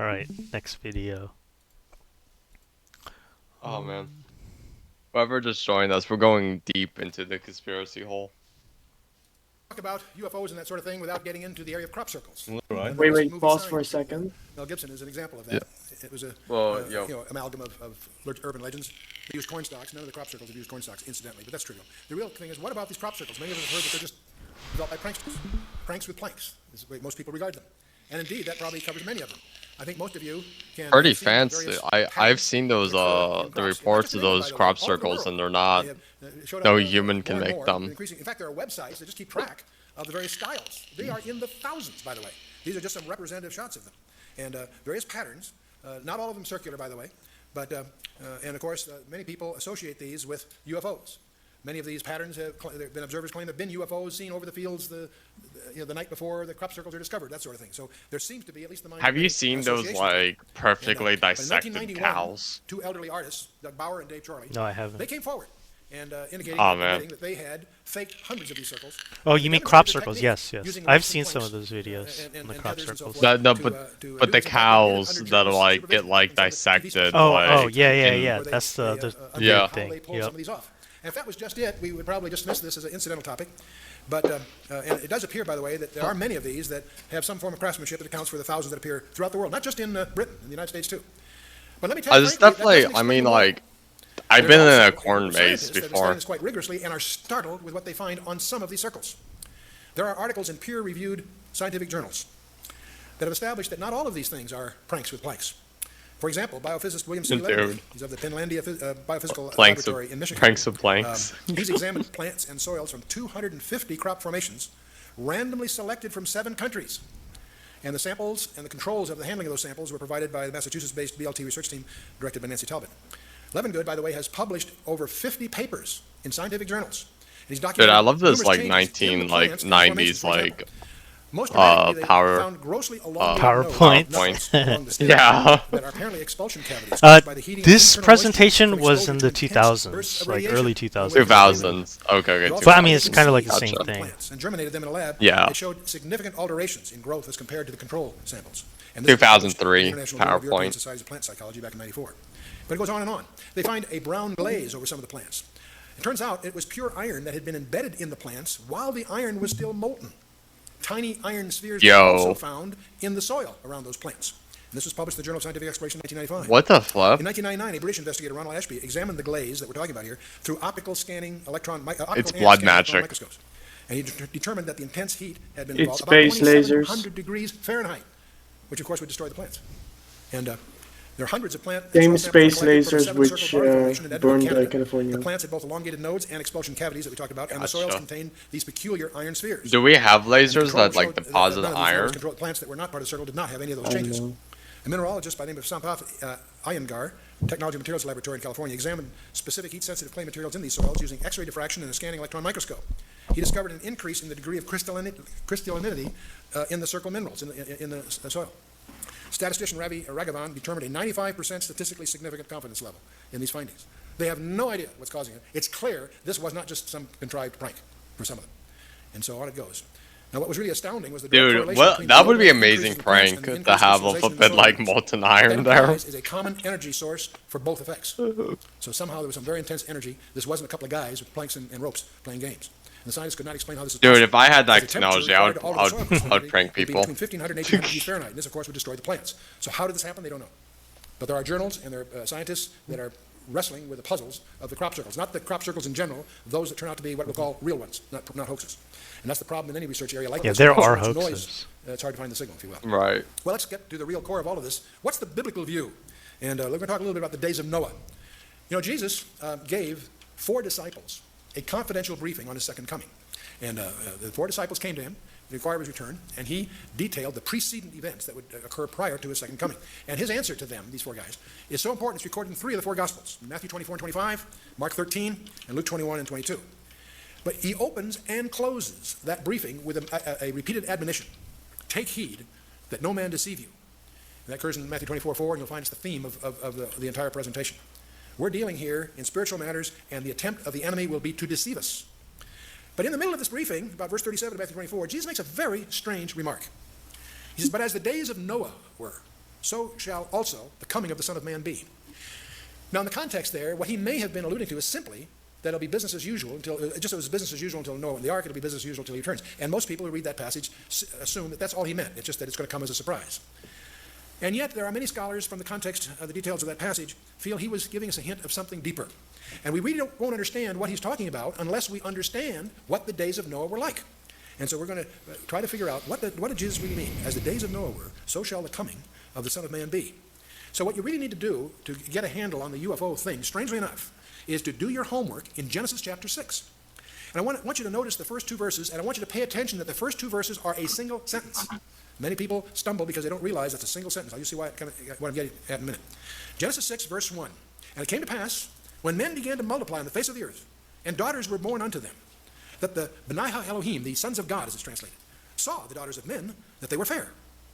Alright, next video. Oh man. Whoever just joined us, we're going deep into the conspiracy hole. Talk about UFOs and that sort of thing without getting into the area of crop circles. Right. Wait, pause for a second. Mel Gibson is an example of that. It was a amalgam of urban legends. They used corn stalks. None of the crop circles have used corn stalks, incidentally, but that's trivial. The real thing is, what about these crop circles? Many of us have heard that they're just developed by pranksters. Pranks with planks is the way most people regard them. And indeed, that probably covers many of them. I think most of you can... Pretty fancy. I've seen those the reports of those crop circles, and they're not... No human can make them. In fact, there are websites that just keep track of the various styles. They are in the thousands, by the way. These are just some representative shots of them. And various patterns, not all of them circular, by the way, but, and of course, many people associate these with UFOs. Many of these patterns have been observers claim there have been UFOs seen over the fields the night before the crop circles are discovered, that sort of thing. So there seems to be, at least the mind. Have you seen those like perfectly dissected cows? Two elderly artists, Doug Bauer and Dave Chorley. No, I haven't. They came forward and indicating that they had faked hundreds of these circles. Oh, you mean crop circles? Yes, yes. I've seen some of those videos on the crop circles. No, but the cows that like get like dissected. Oh, yeah. That's the big thing. Yep. And if that was just it, we would probably dismiss this as an incidental topic. But and it does appear, by the way, that there are many of these that have some form of craftsmanship that accounts for the thousands that appear throughout the world, not just in Britain, in the United States too. But let me tell you, it's definitely. I mean, like, I've been in a corn maze before. This quite rigorously and are startled with what they find on some of these circles. There are articles in peer-reviewed scientific journals that have established that not all of these things are pranks with planks. For example, biophysicist William C. Leonard, he's of the Finlandia Biophysical Laboratory in Michigan. Pranks with planks. He's examined plants and soils from 250 crop formations, randomly selected from 7 countries. And the samples and the controls of the handling of those samples were provided by the Massachusetts-based BLT research team directed by Nancy Talbot. Levengood, by the way, has published over 50 papers in scientific journals. And he's documented. Dude, I love this like 1990s like PowerPoint. Yeah. This presentation was in the 2000s, like early 2000s. 2000s. Okay. But I mean, it's kind of like the same thing. And germinated them in a lab. Yeah. It showed significant alterations in growth as compared to the control samples. And 2003 PowerPoint. Society of Plant Psychology back in '94. But it goes on and on. They find a brown glaze over some of the plants. It turns out it was pure iron that had been embedded in the plants while the iron was still molten. Tiny iron spheres were also found in the soil around those plants. And this was published in the Journal of Scientific Exploration in 1995. What the fuck? In 1999, a British investigator, Ronald Ashby, examined the glaze that we're talking about here through optical scanning it's blood magic. Microscopes. And he determined that the intense heat had been involved about 2,700 degrees Fahrenheit, which of course would destroy the plants. And there are hundreds of plant same space lasers which burned California. The plants had both elongated nodes and expulsion cavities that we talked about, and the soils contained these peculiar iron spheres. Do we have lasers that like deposit iron? Plants that were not part of the circle did not have any of those changes. A mineralogist by the name of Sampath Iyengar, Technology and Materials Laboratory in California, examined specific heat-sensitive clay materials in these soils using X-ray diffraction and a scanning electron microscope. He discovered an increase in the degree of crystallinity in the circle minerals in the soil. Statistician Ravi Raghavan determined a 95% statistically significant confidence level in these findings. They have no idea what's causing it. It's clear this was not just some contrived prank for some of them. And so on it goes. Now, what was really astounding was the that would be an amazing prank to have a bit like molten iron there. Is a common energy source for both effects. So somehow there was some very intense energy. This wasn't a couple of guys with planks and ropes playing games. And the scientists could not explain how this is possible. Dude, if I had that technology, I would prank people. Between 1,500 and 1,800 degrees Fahrenheit. And this, of course, would destroy the plants. So how did this happen? They don't know. But there are journals and there are scientists that are wrestling with the puzzles of the crop circles. Not the crop circles in general, those that turn out to be what we'll call real ones, not hoaxes. And that's the problem in any research area like this. Yeah, there are hoaxes. It's hard to find the signal, if you will. Right. Well, let's get to the real core of all of this. What's the biblical view? And we're going to talk a little bit about the days of Noah. You know, Jesus gave 4 disciples a confidential briefing on his second coming. And the 4 disciples came to him, inquired his return, and he detailed the precedent events that would occur prior to his second coming. And his answer to them, these 4 guys, is so important it's recorded in 3 of the 4 Gospels, Matthew 24 and 25, Mark 13, and Luke 21 and 22. But he opens and closes that briefing with a repeated admonition. Take heed that no man deceive you. And that occurs in Matthew 24:4, and you'll find it's the theme of the entire presentation. We're dealing here in spiritual matters, and the attempt of the enemy will be to deceive us. But in the middle of this briefing, about verse 37 of Matthew 24, Jesus makes a very strange remark. He says, but as the days of Noah were, so shall also the coming of the Son of Man be. Now, in the context there, what he may have been alluding to is simply that it'll be business as usual until, just as it was business as usual until Noah and the ark, it'll be business as usual until he returns. And most people who read that passage assume that that's all he meant. It's just that it's going to come as a surprise. And yet, there are many scholars from the context of the details of that passage feel he was giving us a hint of something deeper. And we really won't understand what he's talking about unless we understand what the days of Noah were like. And so we're going to try to figure out what did Jesus really mean? As the days of Noah were, so shall the coming of the Son of Man be. So what you really need to do to get a handle on the UFO thing, strangely enough, is to do your homework in Genesis chapter 6. And I want you to notice the first two verses, and I want you to pay attention that the first two verses are a single sentence. Many people stumble because they don't realize that's a single sentence. I'll see what I'm getting at in a minute. Genesis 6, verse 1. And it came to pass, when men began to multiply on the face of the earth, and daughters were born unto them, that the B'nai Elohim, the sons of God, as it's translated, saw the daughters of men, that they were fair,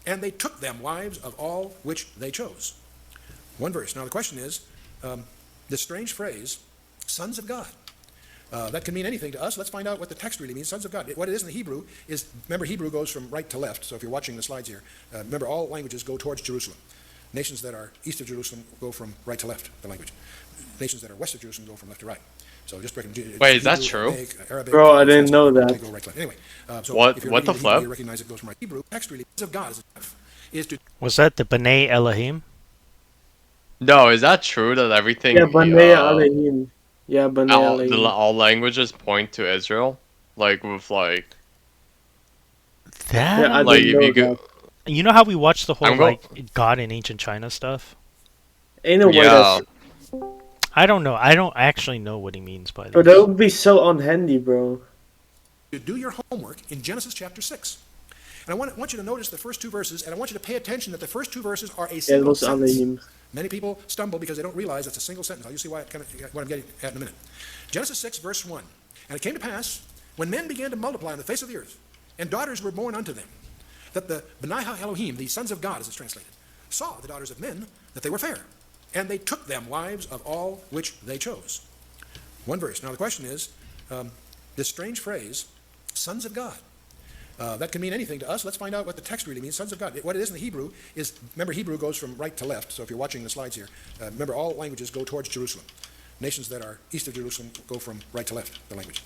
and they took them wives of all which they chose. One verse. Now the question is, this strange phrase, sons of God. That can mean anything to us. Let's find out what the text really means, sons of God. What it is in the Hebrew is, remember, Hebrew goes from right to left. So if you're watching the slides here, remember, all languages go towards Jerusalem. Nations that are east of Jerusalem go from right to left, the language. Nations that are west of Jerusalem go from left to right. So just breaking. Wait, is that true? Arabic, Bro, I didn't know that. They go right to left. Anyway, so What- if you're what the reading Hebrew, flip? you recognize it goes from right. Hebrew text really, sons of God is to Was that the B'nai Elohim? No, is that true that everything? Yeah, B'nai Elohim. Yeah, B'nai Elohim. all languages point to Israel, like with like That Yeah, I like didn't if you know go. that. you know how we watch the whole I'm go- like God in ancient China stuff? Ain't no way Yeah. that's... I don't know. I don't actually know what he means by Bro, this. that would be so unhandy, bro. do your homework in Genesis chapter 6. And I want you to notice the first two verses, and I want you to pay attention that the first two verses are a Yeah, it single was sentence. Elohim. Many people stumble because they don't realize that's a single sentence. I'll see what I'm getting at in a minute. Genesis 6, verse 1. And it came to pass, when men began to multiply on the face of the earth, and daughters were born unto them, that the B'nai Elohim, the sons of God, as it's translated, saw the daughters of men, that they were fair, and they took them wives of all which they chose. One verse. Now the question is, this strange phrase, sons of God. That can mean anything to us. Let's find out what the text really means, sons of God. What it is in the Hebrew is, remember, Hebrew goes from right to left. So if you're watching the slides here, remember, all languages go towards Jerusalem. Nations that are east of Jerusalem go from right to left, the language.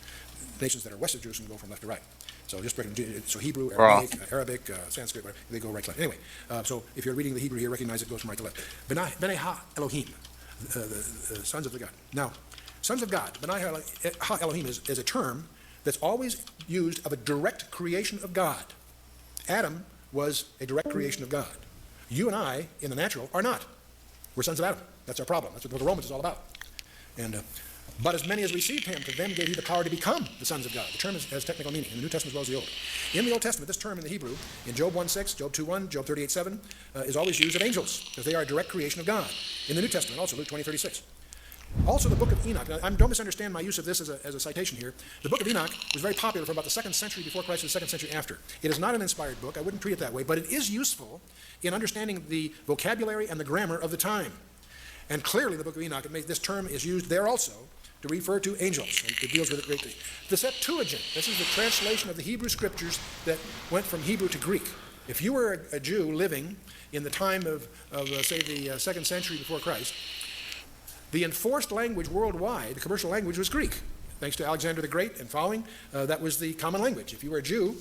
Nations that are west of Jerusalem go from left to right. So just breaking, so Hebrew, Arabic, Sanskrit, whatever, they go right to left. Anyway, so if you're reading the Hebrew here, recognize it goes from right to left. B'nai Elohim, the sons of the God. Now, sons of God, B'nai Elohim is a term that's always used of a direct creation of God. Adam was a direct creation of God. You and I, in the natural, are not. We're sons of Adam. That's our problem. That's what the Romans is all about. And but as many as received him, to them gave he the power to become the sons of God. The term has technical meaning in the New Testament as well as the Old. In the Old Testament, this term in the Hebrew, in Job 1:6, Job 2:1, Job 38:7, is always used of angels, because they are a direct creation of God. In the New Testament, also Luke 20:36. Also, the book of Enoch. Now, don't misunderstand my use of this as a citation here. The book of Enoch was very popular from about the 2nd century before Christ to the 2nd century after. It is not an inspired book. I wouldn't treat it that way, but it is useful in understanding the vocabulary and the grammar of the time. And clearly, the book of Enoch, this term is used there also to refer to angels, and it deals with it greatly. The Septuagint, this is the translation of the Hebrew scriptures that went from Hebrew to Greek. If you were a Jew living in the time of say, the 2nd century before Christ, the enforced language worldwide, the commercial language, was Greek. Thanks to Alexander the Great and following, that was the common language. If you were a Jew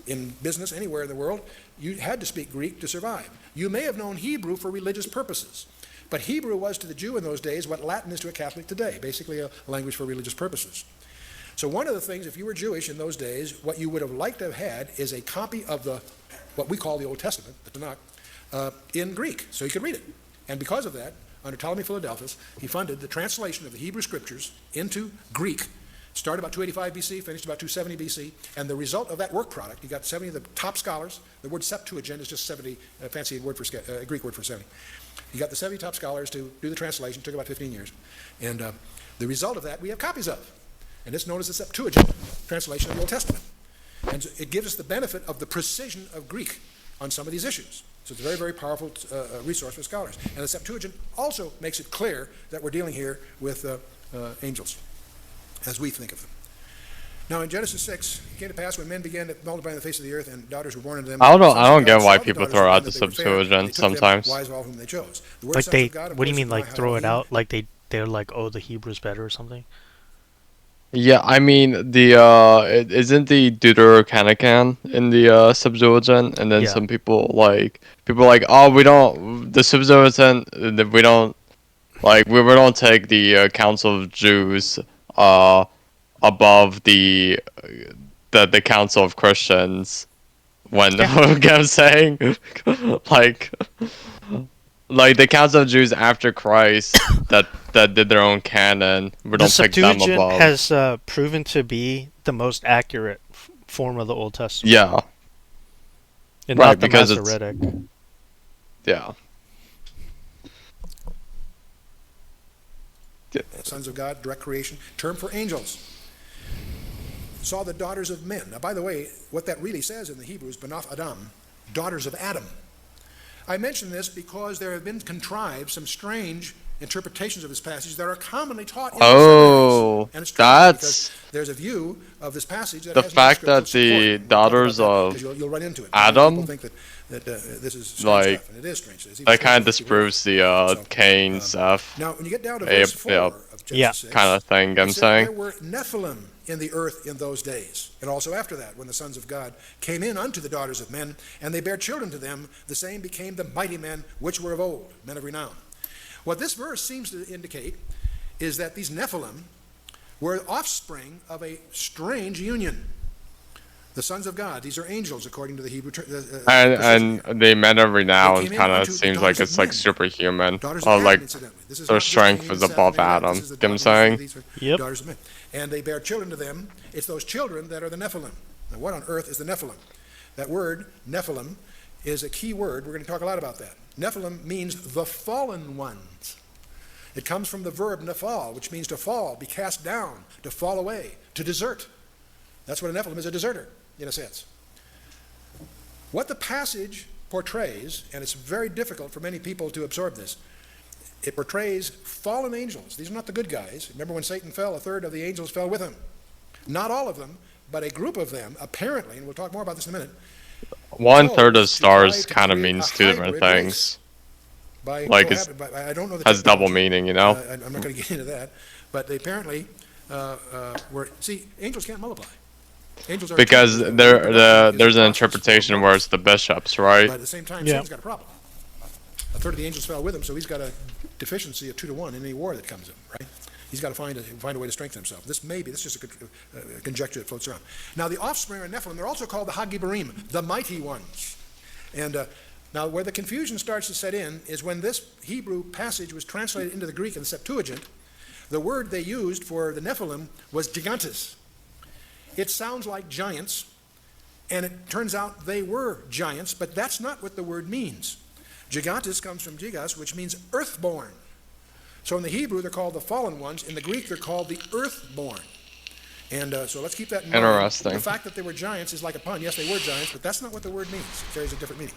in business anywhere in the world, you had to speak Greek to survive. You may have known Hebrew for religious purposes, but Hebrew was to the Jew in those days what Latin is to a Catholic today, basically a language for religious purposes. So one of the things, if you were Jewish in those days, what you would have liked to have had is a copy of what we call the Old Testament, the Tanakh, in Greek, so you could read it. And because of that, under Ptolemy Philadelphus, he funded the translation of the Hebrew scriptures into Greek. Started about 285 BC, finished about 270 BC, and the result of that work product, you got 70 of the top scholars. The word Septuagint is just 70, a fancy word for Greek word for 70. You got the 70 top scholars to do the translation. It took about 15 years, and the result of that we have copies of, and it's known as the Septuagint translation of the Old Testament. And so it gives us the benefit of the precision of Greek on some of these issues. So it's a very, very powerful resource for scholars. And the Septuagint also makes it clear that we're dealing here with angels, as we think of them. Now in Genesis 6, it came to pass when men began to multiply on the face of the earth, and daughters were born unto them. I don't know. Sons I of don't God get why saw the people daughters of throw men out the that they were fair, and they Septuagint took them sometimes. wives of all whom they chose. The word Like sons of God, of what do you course, mean, imply like throw it Elohim. out? Like they're like, oh, the Hebrew's better or something? Yeah, I mean isn't the Deuterocanonican in the Septuagint, and then Yeah. some people like, oh, we don't the Septuagint, we don't like we don't take the Council of Jews above the Council of Christians when Yeah. you get what I'm saying? like like the Council of Jews after Christ that did their own canon, we The don't pick them Septuagint above. has proven to be the most accurate form of the Old Testament, Yeah, and right, not the because it's Masoretic. yeah. Sons of God, direct creation, term for angels. Saw the daughters of men. Now, by the way, what that really says in the Hebrew is Banath Adam, daughters of Adam. I mention this because there have been contrived some strange interpretations of this passage that are commonly taught in the seminaries. And it's true because there's a view of this passage that the has no fact scriptural that support. the And we'll talk daughters about that because of you'll run into it. Many people Adam, think that this is strange like, stuff, and it is strange. It's even that stranger kind of than most people realize. disproves the Cain, Seth, Now, when you get down to verse 4 yeah, of Genesis 6, kind of thing. it I'm says, saying. there were Nephilim in the earth in those days, and also after that, when the sons of God came in unto the daughters of men, and they bare children to them, the same became the mighty men which were of old, men of renown. What this verse seems to indicate is that these Nephilim were offspring of a strange union. The sons of God, these are angels according to the Hebrew And the men of renown came in kind of unto the seems like daughters of it's like men. superhuman. Daughters Or of Adam, like incidentally. This is their not just strength Cain is and Seth above and any of that. Adam. This is the You know what I'm daughters- saying? These are Yep. daughters of men. And they bear children to them. It's those children that are the Nephilim. Now, what on earth is the Nephilim? That word, Nephilim, is a key word. We're going to talk a lot about that. Nephilim means the fallen ones. It comes from the verb nephal, which means to fall, be cast down, to fall away, to desert. That's what a Nephilim is, a deserter, in a sense. What the passage portrays, and it's very difficult for many people to absorb this, it portrays fallen angels. These are not the good guys. Remember when Satan fell, a third of the angels fell with him. Not all of them, but a group of them, apparently, and we'll talk more about this in a minute. 1/3 of chose to stars try to kind of create means a two different hybrid race things. by Like it's I don't know the has double technology. meaning, you know. I'm not going to get into that, but they apparently were. See, angels can't multiply. Angels are Because temperate. there's an Process interpretation for where growth. it's the bishops, right? But at the same time, Yeah. Satan's got a problem. A third of the angels fell with him, so he's got a deficiency of 2-to-1 in any war that comes in, right? He's got to find a way to strengthen himself. This is just a conjecture that floats around. Now, the offspring of Nephilim, they're also called the Hagibarim, the mighty ones. And now, where the confusion starts to set in is when this Hebrew passage was translated into the Greek in the Septuagint, the word they used for the Nephilim was gigantes. It sounds like giants, and it turns out they were giants, but that's not what the word means. Gigantes comes from gigas, which means earthborn. So in the Hebrew, they're called the fallen ones. In the Greek, they're called the earthborn. And so let's keep that in mind. Interesting. The fact that they were giants is like a pun. Yes, they were giants, but that's not what the word means. It carries a different meaning.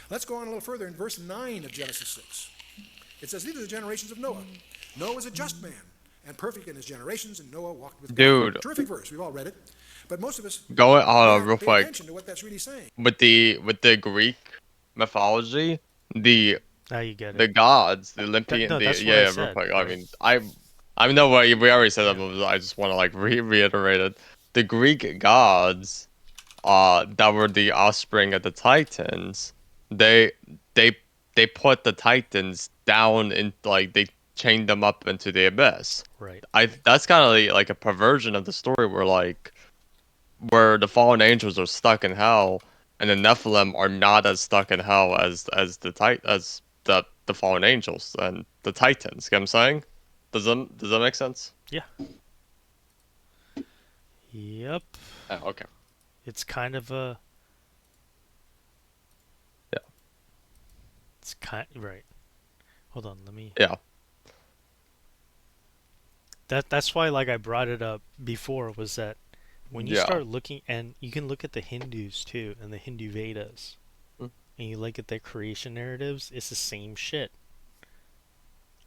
Let's go on a little further in verse 9 of Genesis 6. It says, these are the generations of Noah. Noah was a just man and perfect in his generations, and Noah walked with God. Dude. Terrific verse. We've all read it. But most of us Going don't real pay quick attention to what that's really saying. with the Greek mythology, Now you get the it. gods, the Olympian, No, that's what yeah, I real said, quick. bro. I mean, I know what we already said that, but I just want to like reiterate it. The Greek gods, that were the offspring of the Titans, they they put the Titans down in like they chained them up into the abyss. Right. That's kind of like a perversion of the story where the fallen angels are stuck in hell, and the Nephilim are not as stuck in hell as the fallen angels and the Titans. You know what I'm saying? Does that make sense? Yeah. Yep. Oh, okay. It's kind of a. Yeah. It's right. Hold on, let me. Yeah. That's why, like, I brought it up before, was that when you Yeah. start looking, and you can look at the Hindus too, and the Hindu Vedas, Mm. and you look at their creation narratives, it's the same shit.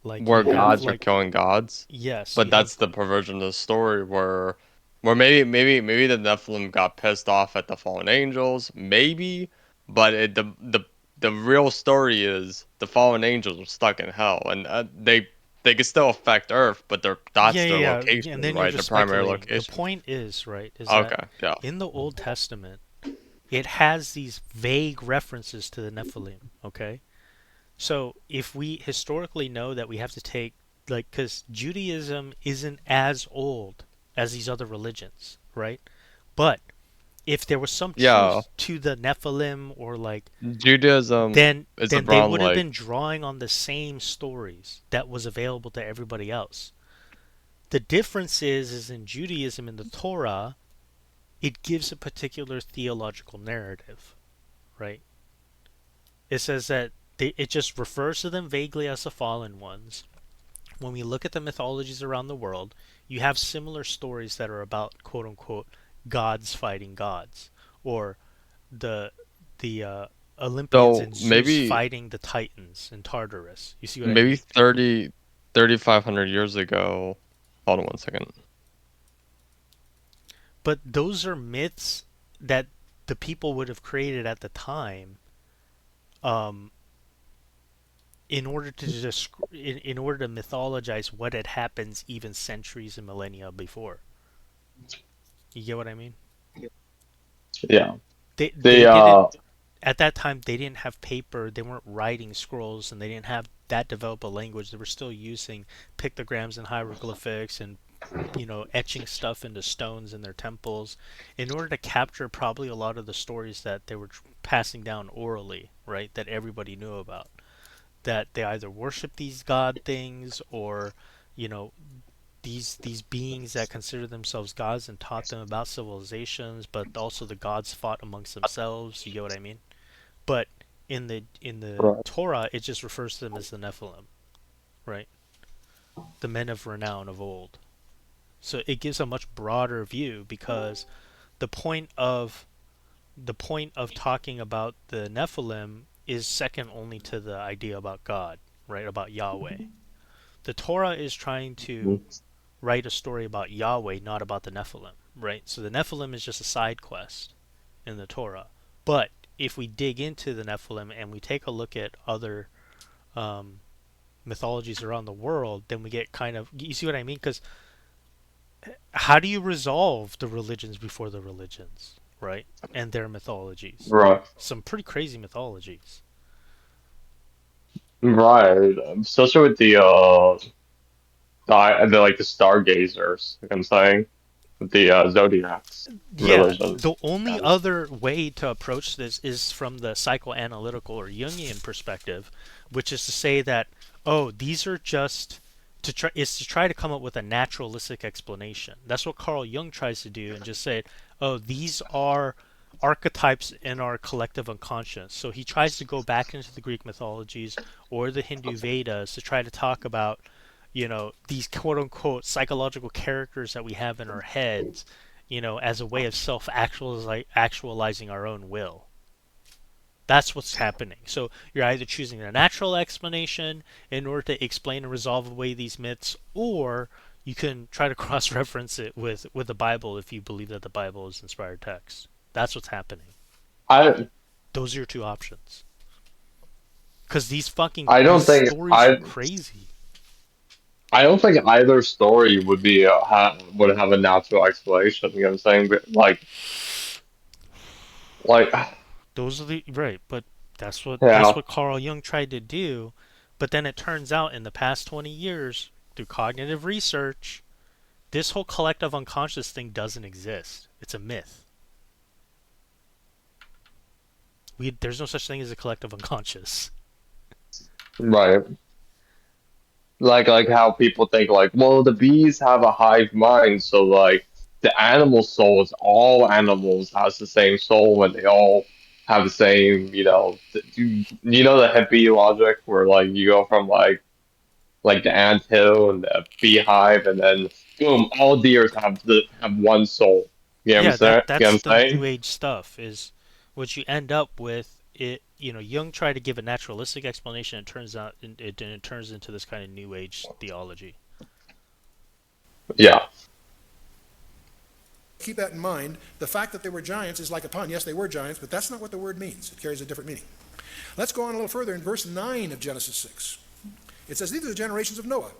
Like Where you have, gods are like, killing gods. yes, But you that's have, the perversion of the story where Or maybe the Nephilim got pissed off at the fallen angels, maybe, but the real story is the fallen angels were stuck in hell, and they could still affect Earth, but that's their Yeah, location, and then you're right? Their just primary speculating. The location. point is, right, is that Okay, yeah. in the Old Testament, it has these vague references to the Nephilim, okay? So if we historically know that we have to take, like, because Judaism isn't as old as these other religions, right? But if there was some Yeah, truth to the Nephilim, or like, Judaism is then they around would have like been drawing on the same stories that was available to everybody else. The difference is in Judaism, in the Torah, it gives a particular theological narrative, right? It says that it just refers to them vaguely as the fallen ones. When we look at the mythologies around the world, you have similar stories that are about quote unquote gods fighting gods, or the Olympians so and Zeus maybe fighting the Titans in Tartarus. You see what I maybe mean? 3,500 years ago. Hold on one second. But those are myths that the people would have created at the time, um, in order to in order to mythologize what had happened even centuries and millennia before. You get what I mean? Yeah. They They didn't, at that time they didn't have paper, they weren't writing scrolls, and they didn't have that developed a language. They were still using pictograms and hieroglyphics, and etching stuff into stones in their temples in order to capture probably a lot of the stories that they were passing down orally, right? That everybody knew about. That they either worship these god things, or you know these beings that consider themselves gods and taught them about civilizations, but also the gods fought amongst themselves. You get what I mean? But in the right. Torah, it just refers to them as the Nephilim, right? The men of renown of old. So it gives a much broader view, because the point of talking about the Nephilim is second only to the idea about God, right? About Yahweh. The Torah is trying to write a story about Yahweh, not about the Nephilim, right? So the Nephilim is just a side quest in the Torah. But if we dig into the Nephilim and we take a look at other um, mythologies around the world, then we get kind of, you see what I mean? Because how do you resolve the religions before the religions, right? And their mythologies. Right. Some pretty crazy mythologies. Right. Especially with the like the stargazers, like I'm saying, with the zodiacs Yeah, religion. the only Yeah. other way to approach this is from the psychoanalytical or Jungian perspective, which is to say that, oh, these are just to try to come up with a naturalistic explanation. That's what Carl Jung tries to do, and just say, oh, these are archetypes in our collective unconscious. So he tries to go back into the Greek mythologies or the Hindu Vedas to try to talk about, these quote unquote psychological characters that we have in our heads, as a way of self actualizing our own will. That's what's happening. So you're either choosing a natural explanation in order to explain and resolve away these myths, or you can try to cross-reference it with the Bible if you believe that the Bible is inspired text. That's what's happening. I Those are your two options. Because I these don't think stories are crazy. I don't think either story would be would have a natural explanation. You know what I'm saying? But like Those are the right, but that's yeah. what Carl Jung tried to do. But then it turns out in the past 20 years, through cognitive research, this whole collective unconscious thing doesn't exist. It's a myth. There's no such thing as a collective unconscious. Right. Like how people think like, well, the bees have a hive mind, so like the animal souls, all animals has the same soul and they all have the same, you know the hippie logic where like you go from like the ant hill and the beehive and then boom, all deers have one soul. You know what I'm Yeah, saying? You know what that's I'm the new saying? age stuff. Is what you end up with. Jung tried to give a naturalistic explanation. It turns out it turns into this kind of new age theology. Yeah. keep that in mind. The fact that they were giants is like a pun. Yes, they were giants, but that's not what the word means. It carries a different meaning. Let's go on a little further in verse 9 of Genesis 6. It says, these are the generations of Noah.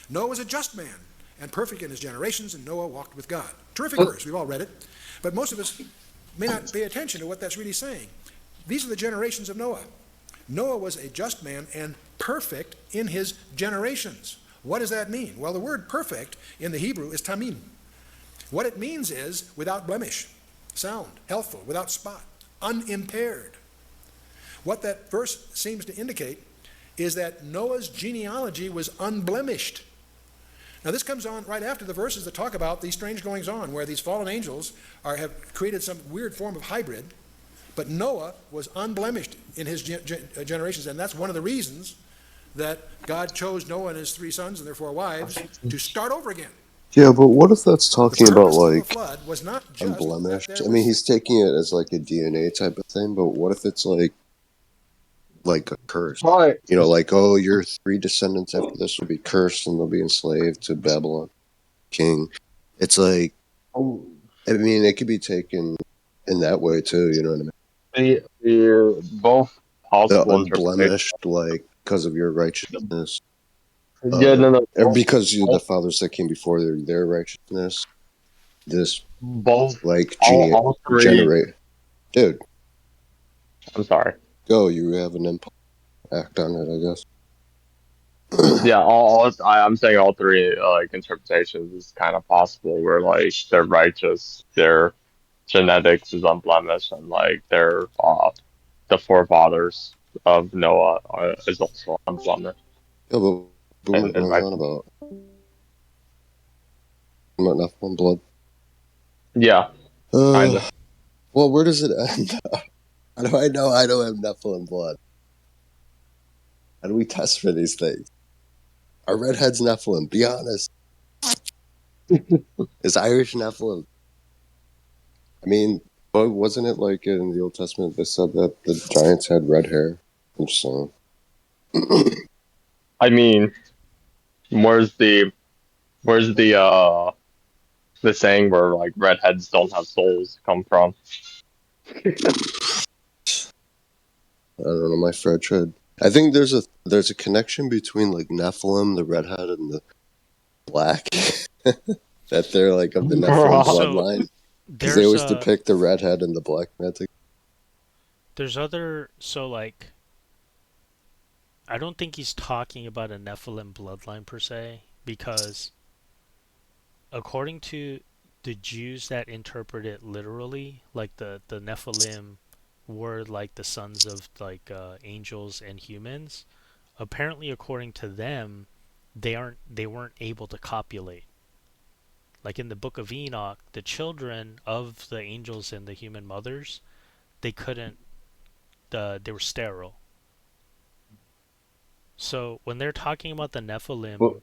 Noah was a just man and perfect in his generations, and Noah walked with God. Terrific verse. We've all read it. But most of us may not pay attention to what that's really saying. These are the generations of Noah. Noah was a just man and perfect in his generations. What does that mean? Well, the word perfect in the Hebrew is tamim. What it means is without blemish, sound, healthful, without spot, unimpaired. What that verse seems to indicate is that Noah's genealogy was unblemished. Now this comes on right after the verses that talk about these strange goings on, where these fallen angels have created some weird form of hybrid, but Noah was unblemished in his generations, and that's one of the reasons that God chose Noah and his 3 sons and their 4 wives to start over again. Yeah, but what if that's The talking about purpose of the like flood was not just that unblemished? there I mean, was... he's taking it as like a DNA type of thing, but what if it's like a curse? Right. You know, like, oh, your 3 descendants after this will be cursed and they'll be enslaved to Babylon king. It's like, I mean, it could be taken in that way too. You know what I mean? The both The possible interpretations. unblemished, like because of your righteousness, Yeah, no, and because you the fathers that came before their righteousness. This both, like all 3. generate, dude. I'm sorry. Go, you have an impulse. Act on it, I guess. Yeah, I'm saying all 3 like interpretations is kind of possible. Where like they're righteous, their genetics is unblemished, and like they're the forefathers of Noah is also unblemished Yeah, but Boomer and goes right. on about enough one blood. Yeah, kind of. Well, where does it end? How do I know I don't have Nephilim blood? How do we test for these things? Are redheads Nephilim? Be honest. Is Irish Nephilim? I mean, wasn't it like in the Old Testament they said that the giants had red hair? I'm just saying. I mean, where's the the saying where like redheads don't have souls come from? I don't know. My friend tried. I think there's a connection between like Nephilim, the redhead, and the black. That they're like of the Nephilim So bloodline. Because they there's always depict the redhead and the black man. there's other like I don't think he's talking about a Nephilim bloodline per se, because according to the Jews that interpret it literally, like the Nephilim were like the sons of like angels and humans. Apparently, according to them, they weren't able to copulate. Like in the book of Enoch, the children of the angels and the human mothers, they couldn't. They were sterile. So when they're talking about the Nephilim, Well,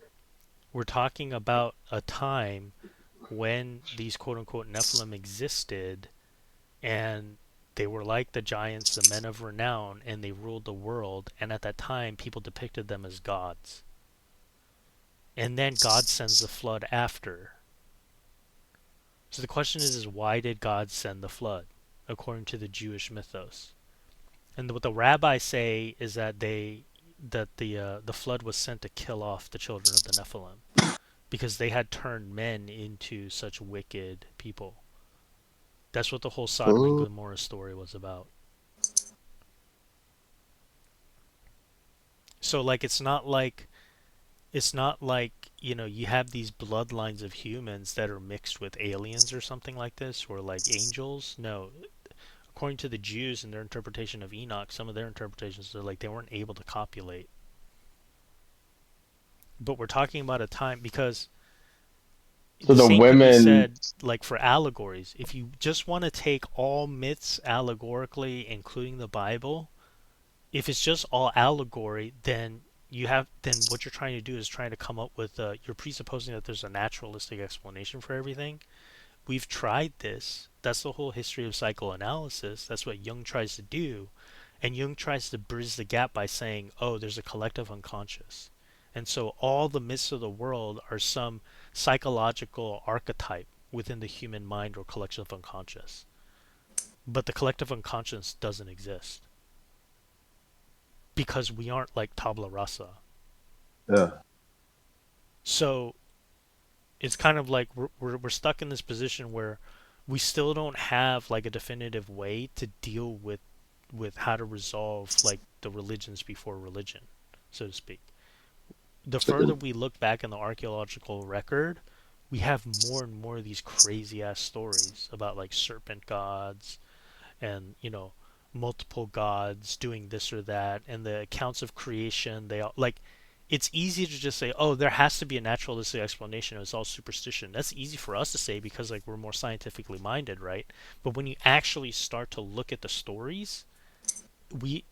we're talking about a time when these quote unquote Nephilim existed, and they were like the giants, the men of renown, and they ruled the world, and at that time people depicted them as gods. And then God sends the flood after. So the question is why did God send the flood, according to the Jewish mythos? And what the rabbis say is that the flood was sent to kill off the children of the Nephilim, because they had turned men into such wicked people. That's what the whole Sodom and Gomorrah story was about. So like it's not like you have these bloodlines of humans that are mixed with aliens or something like this, or like angels. No, according to the Jews and their interpretation of Enoch, some of their interpretations are like they weren't able to copulate. But we're talking about a time, because So the the same could be women. said like for allegories. If you just want to take all myths allegorically, including the Bible, if it's just all allegory, then what you're trying to do is trying to come up with you're presupposing that there's a naturalistic explanation for everything. We've tried this. That's the whole history of psychoanalysis. That's what Jung tries to do. And Jung tries to bridge the gap by saying, oh, there's a collective unconscious. And so all the myths of the world are some psychological archetype within the human mind or collective unconscious. But the collective unconscious doesn't exist because we aren't like tabula rasa. Yeah. So it's kind of like we're stuck in this position where we still don't have like a definitive way to deal with how to resolve like the religions before religion, so to speak. The further we look back in the archaeological record, we have more and more of these crazy ass stories about like serpent gods and multiple gods doing this or that, and the accounts of creation. They all like, it's easy to just say, oh, there has to be a naturalistic explanation. It's all superstition. That's easy for us to say because like we're more scientifically minded, right? But when you actually start to look at the stories,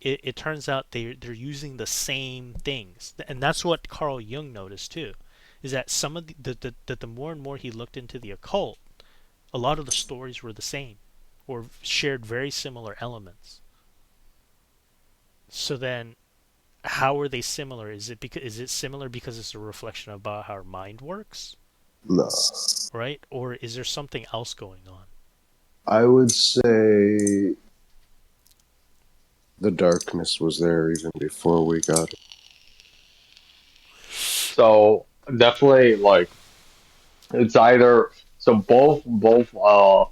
it turns out they're using the same things, and that's what Carl Jung noticed too, is that some of the more and more he looked into the occult, a lot of the stories were the same or shared very similar elements. So then, how are they similar? Is it similar because it's a reflection about how our mind works, No. right? Or is there something else going on? I would say the darkness was there even before we got it. So definitely like it's either so both the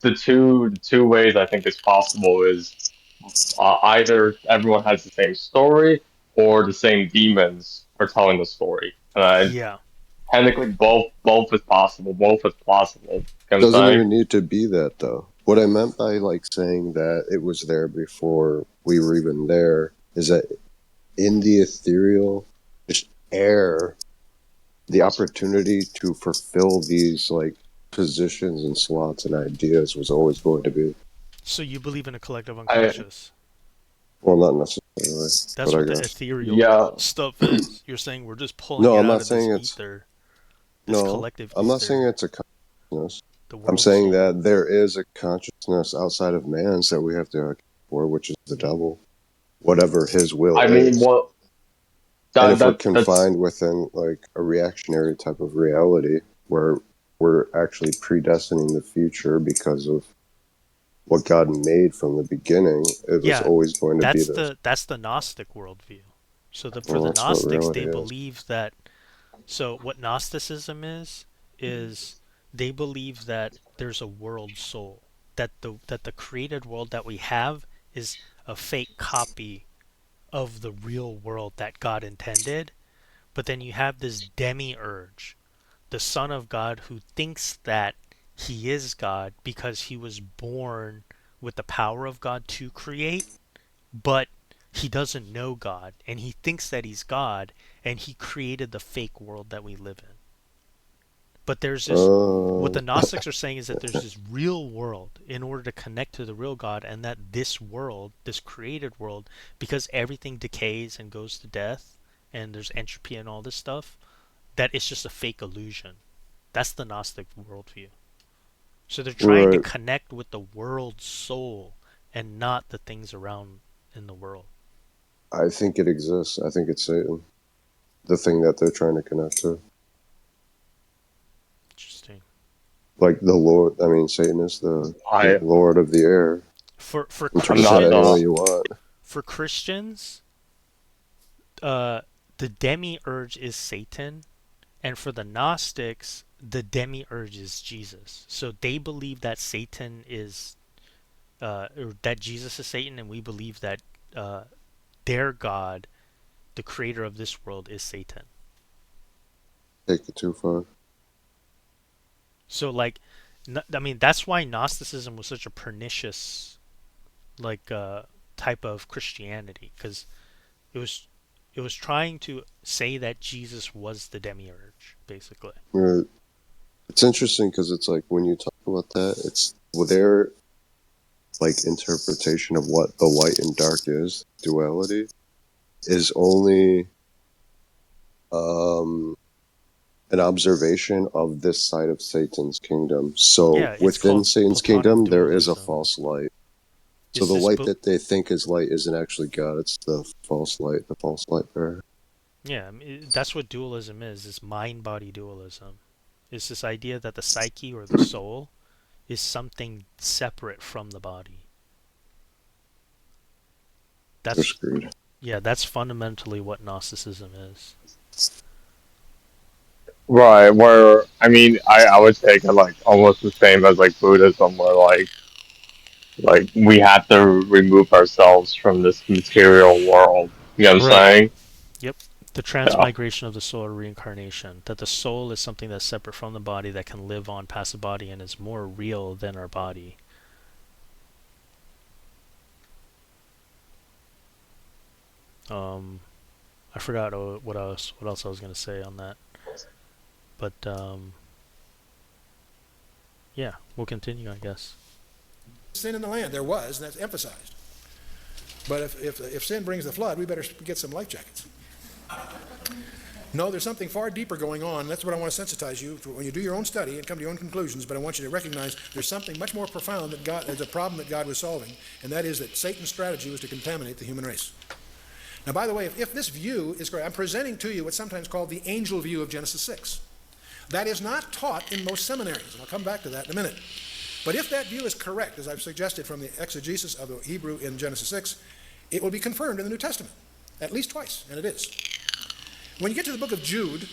the two ways I think is possible is either everyone has the same story or the same demons are telling the story. Yeah. Technically, both is possible. Both is plausible. You know what I'm Doesn't saying? even need to be that though. What I meant by like saying that it was there before we were even there is that in the ethereal just air, the opportunity to fulfill these like positions and slots and ideas was always going to be. So you believe in a collective I unconscious? Well, not necessarily, That's but I what the guess. ethereal yeah. stuff is. You're saying we're just pulling No, it I'm out not of this saying it's. ether, this No, collective I'm not saying ether, it's a consciousness. the I'm world saying soul. that there is a consciousness outside of man's that we have to account for, which is the devil, whatever his will I mean, is. well, And if we're that's confined within like a reactionary type of reality where we're actually predestining the future because of what God made from the beginning, it was Yeah, always going to be that's this. the Gnostic worldview. So for Well, the that's what Gnostics, they reality is. believe that. So what Gnosticism is they believe that there's a world soul, that the created world that we have is a fake copy of the real world that God intended. But then you have this demiurge, the Son of God, who thinks that he is God because he was born with the power of God to create, but he doesn't know God, and he thinks that he's God, and he created the fake world that we live in. But there's this, what the Oh, Gnostics are saying is that there's this real world in order to connect to the real God, and that this world, this created world, because everything decays and goes to death, and there's entropy and all this stuff, that it's just a fake illusion. That's the Gnostic worldview. So they're trying to right. connect with the world soul and not the things around in the world. I think it exists. I think it's Satan, the thing that they're trying to connect to. Interesting. Like the Lord, I mean, Satan is the I Lord of the air. For Interpret I'm not that any way Christians, you want. for Christians, uh, the demiurge is Satan, and for the Gnostics, the demiurge is Jesus. So they believe that Satan is, or that Jesus is Satan, and we believe that their God, the creator of this world, is Satan. Take it too far. So like, I mean, that's why Gnosticism was such a pernicious like type of Christianity, because it was it was trying to say that Jesus was the demiurge, basically. Right. It's interesting because it's like when you talk about that, it's their like interpretation of what the light and dark is, duality, is only um, an observation of this side of Satan's kingdom. So Yeah, it's within called Satan's Platonic kingdom, there is a dualism. false light. So Is the this light that they think is light isn't actually God. It's the false light bearer. Yeah, I mean, that's what dualism is. It's mind-body dualism. is this idea that the psyche or the soul is something separate from the body. They're That's screwed. yeah, that's fundamentally what Gnosticism is. Right, where I mean, I would take it like almost the same as like Buddhism, where like we have to remove ourselves from this material world. You know what I'm Right. saying? Yep. The Yeah. transmigration of the soul or reincarnation. That the soul is something that's separate from the body that can live on past the body and is more real than our body. I forgot what else I was gonna say on that. But yeah, we'll continue, I guess. Sin in the land, there was, and that's emphasized. But if sin brings the flood, we better get some life jackets. No, there's something far deeper going on. That's what I want to sensitize you to when you do your own study and come to your own conclusions. But I want you to recognize there's something much more profound that God, there's a problem that God was solving, and that is that Satan's strategy was to contaminate the human race. Now, by the way, if this view is correct, I'm presenting to you what's sometimes called the angel view of Genesis 6. That is not taught in most seminaries, and I'll come back to that in a minute. But if that view is correct, as I've suggested from the exegesis of the Hebrew in Genesis 6, it will be confirmed in the New Testament, at least twice, and it is. When you get to the book of Jude,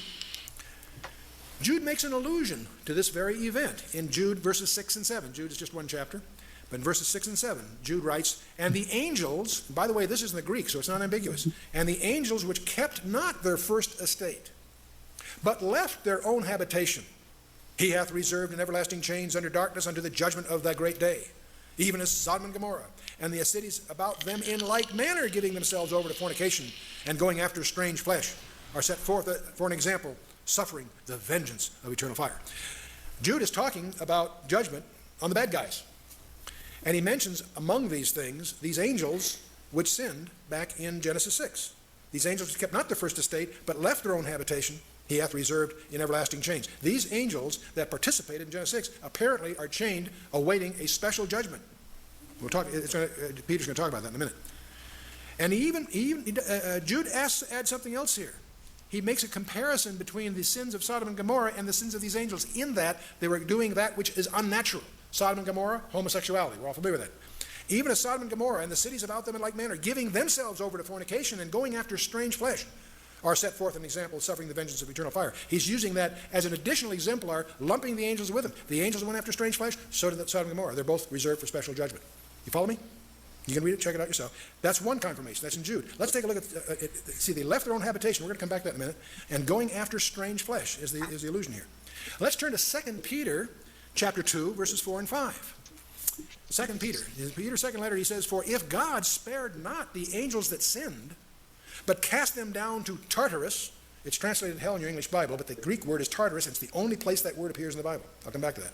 Jude makes an allusion to this very event in Jude verses 6 and 7. Jude is just one chapter, but in verses 6 and 7, Jude writes, "And the angels," by the way, this is in the Greek, so it's not ambiguous, "and the angels which kept not their first estate, but left their own habitation, he hath reserved in everlasting chains under darkness unto the judgment of that great day, even as Sodom and Gomorrah, and the cities about them in like manner, giving themselves over to fornication and going after strange flesh, are set forth for an example, suffering the vengeance of eternal fire." Jude is talking about judgment on the bad guys. And he mentions among these things, these angels which sinned back in Genesis 6. These angels which kept not their first estate, but left their own habitation, he hath reserved in everlasting chains. These angels that participated in Genesis 6 apparently are chained, awaiting a special judgment. We'll talk. Peter's going to talk about that in a minute. And Jude adds something else here. He makes a comparison between the sins of Sodom and Gomorrah and the sins of these angels, in that they were doing that which is unnatural. Sodom and Gomorrah, homosexuality. We're all familiar with that. Even as Sodom and Gomorrah and the cities about them in like manner, giving themselves over to fornication and going after strange flesh, are set forth an example of suffering the vengeance of eternal fire. He's using that as an additional exemplar, lumping the angels with him. The angels went after strange flesh, so did Sodom and Gomorrah. They're both reserved for special judgment. You follow me? You can read it, check it out yourself. That's one confirmation. That's in Jude. Let's take a look at, see, they left their own habitation. We're going to come back to that in a minute. And going after strange flesh is the allusion here. Let's turn to 2 Peter chapter 2, verses 4 and 5. 2 Peter. In Peter's second letter, he says, "For if God spared not the angels that sinned, but cast them down to Tartarus," it's translated hell in your English Bible, but the Greek word is Tartarus, and it's the only place that word appears in the Bible. I'll come back to that.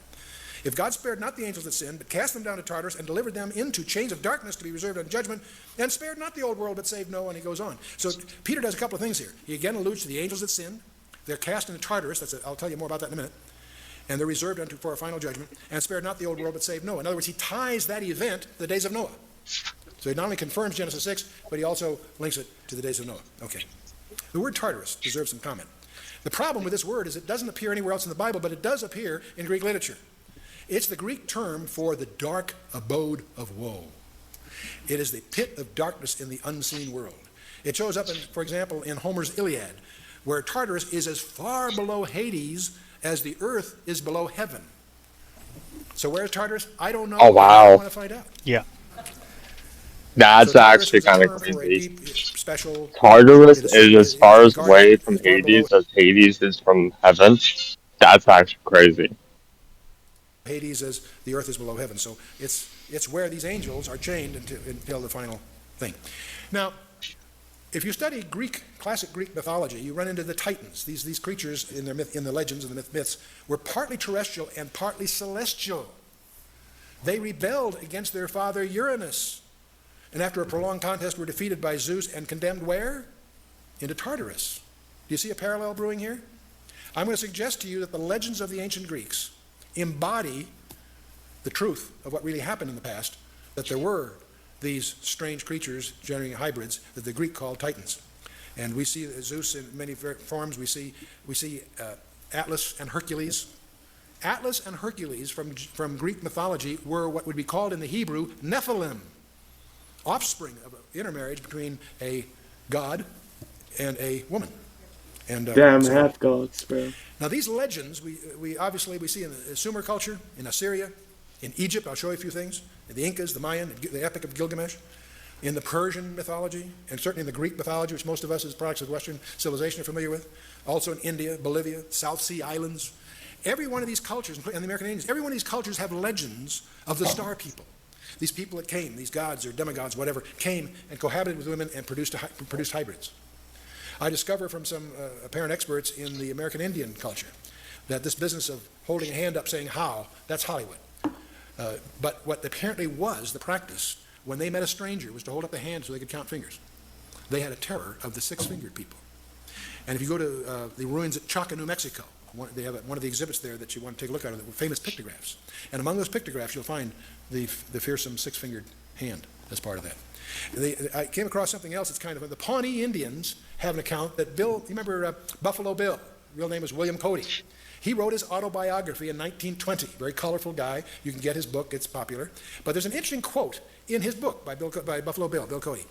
"If God spared not the angels that sinned, but cast them down to Tartarus and delivered them into chains of darkness to be reserved unto judgment, and spared not the old world, but saved Noah," and he goes on. So Peter does a couple of things here. He again alludes to the angels that sinned. They're cast into Tartarus. I'll tell you more about that in a minute. And they're reserved for a final judgment, and spared not the old world, but saved Noah. In other words, he ties that event to the days of Noah. So he not only confirms Genesis 6, but he also links it to the days of Noah. Okay. The word Tartarus deserves some comment. The problem with this word is it doesn't appear anywhere else in the Bible, but it does appear in Greek literature. It's the Greek term for the dark abode of woe. It is the pit of darkness in the unseen world. It shows up, for example, in Homer's Iliad, where Tartarus is as far below Hades as the earth is below heaven. So where's Tartarus? I don't know. Oh, wow. I want to find out. Yeah. That's So Tartarus actually is a kind of term for a crazy. deep, special. Tartarus It is as it far regarded away from as far below Hades as Hades is from heaven. That's actually crazy. Hades as the earth is below heaven. So it's where these angels are chained until the final thing. Now, if you study classic Greek mythology, you run into the Titans. These creatures in the legends and the myths were partly terrestrial and partly celestial. They rebelled against their father Uranus, and after a prolonged contest were defeated by Zeus and condemned where? Into Tartarus. Do you see a parallel brewing here? I'm going to suggest to you that the legends of the ancient Greeks embody the truth of what really happened in the past, that there were these strange creatures generating hybrids that the Greek called Titans. And we see Zeus in many forms. We see Atlas and Hercules Atlas and Hercules from Greek mythology were what would be called in the Hebrew Nephilim, offspring of an intermarriage between a god and a woman. And, Damn half gods, bro. now these legends, we obviously we see in the Sumer culture, in Assyria, in Egypt. I'll show you a few things. In the Incas, the Mayan, the Epic of Gilgamesh, in the Persian mythology, and certainly in the Greek mythology, which most of us as products of Western civilization are familiar with. Also in India, Bolivia, South Sea Islands. Every one of these cultures, and the American Indians, every one of these cultures have legends of the star people. These people that came, these gods or demigods, whatever, came and cohabited with women and produced hybrids. I discover from some apparent experts in the American Indian culture that this business of holding a hand up saying how, that's Hollywood. But what apparently was the practice when they met a stranger was to hold up a hand so they could count fingers. They had a terror of the six-fingered people. And if you go to the ruins at Chaca, New Mexico, they have one of the exhibits there that you want to take a look at, famous pictographs. And among those pictographs, you'll find the fearsome six-fingered hand as part of that. I came across something else that's kind of, the Pawnee Indians have an account that Bill, you remember Buffalo Bill, real name was William Cody. He wrote his autobiography in 1920, very colorful guy. You can get his book, it's popular. But there's an interesting quote in his book by Buffalo Bill, Bill Cody,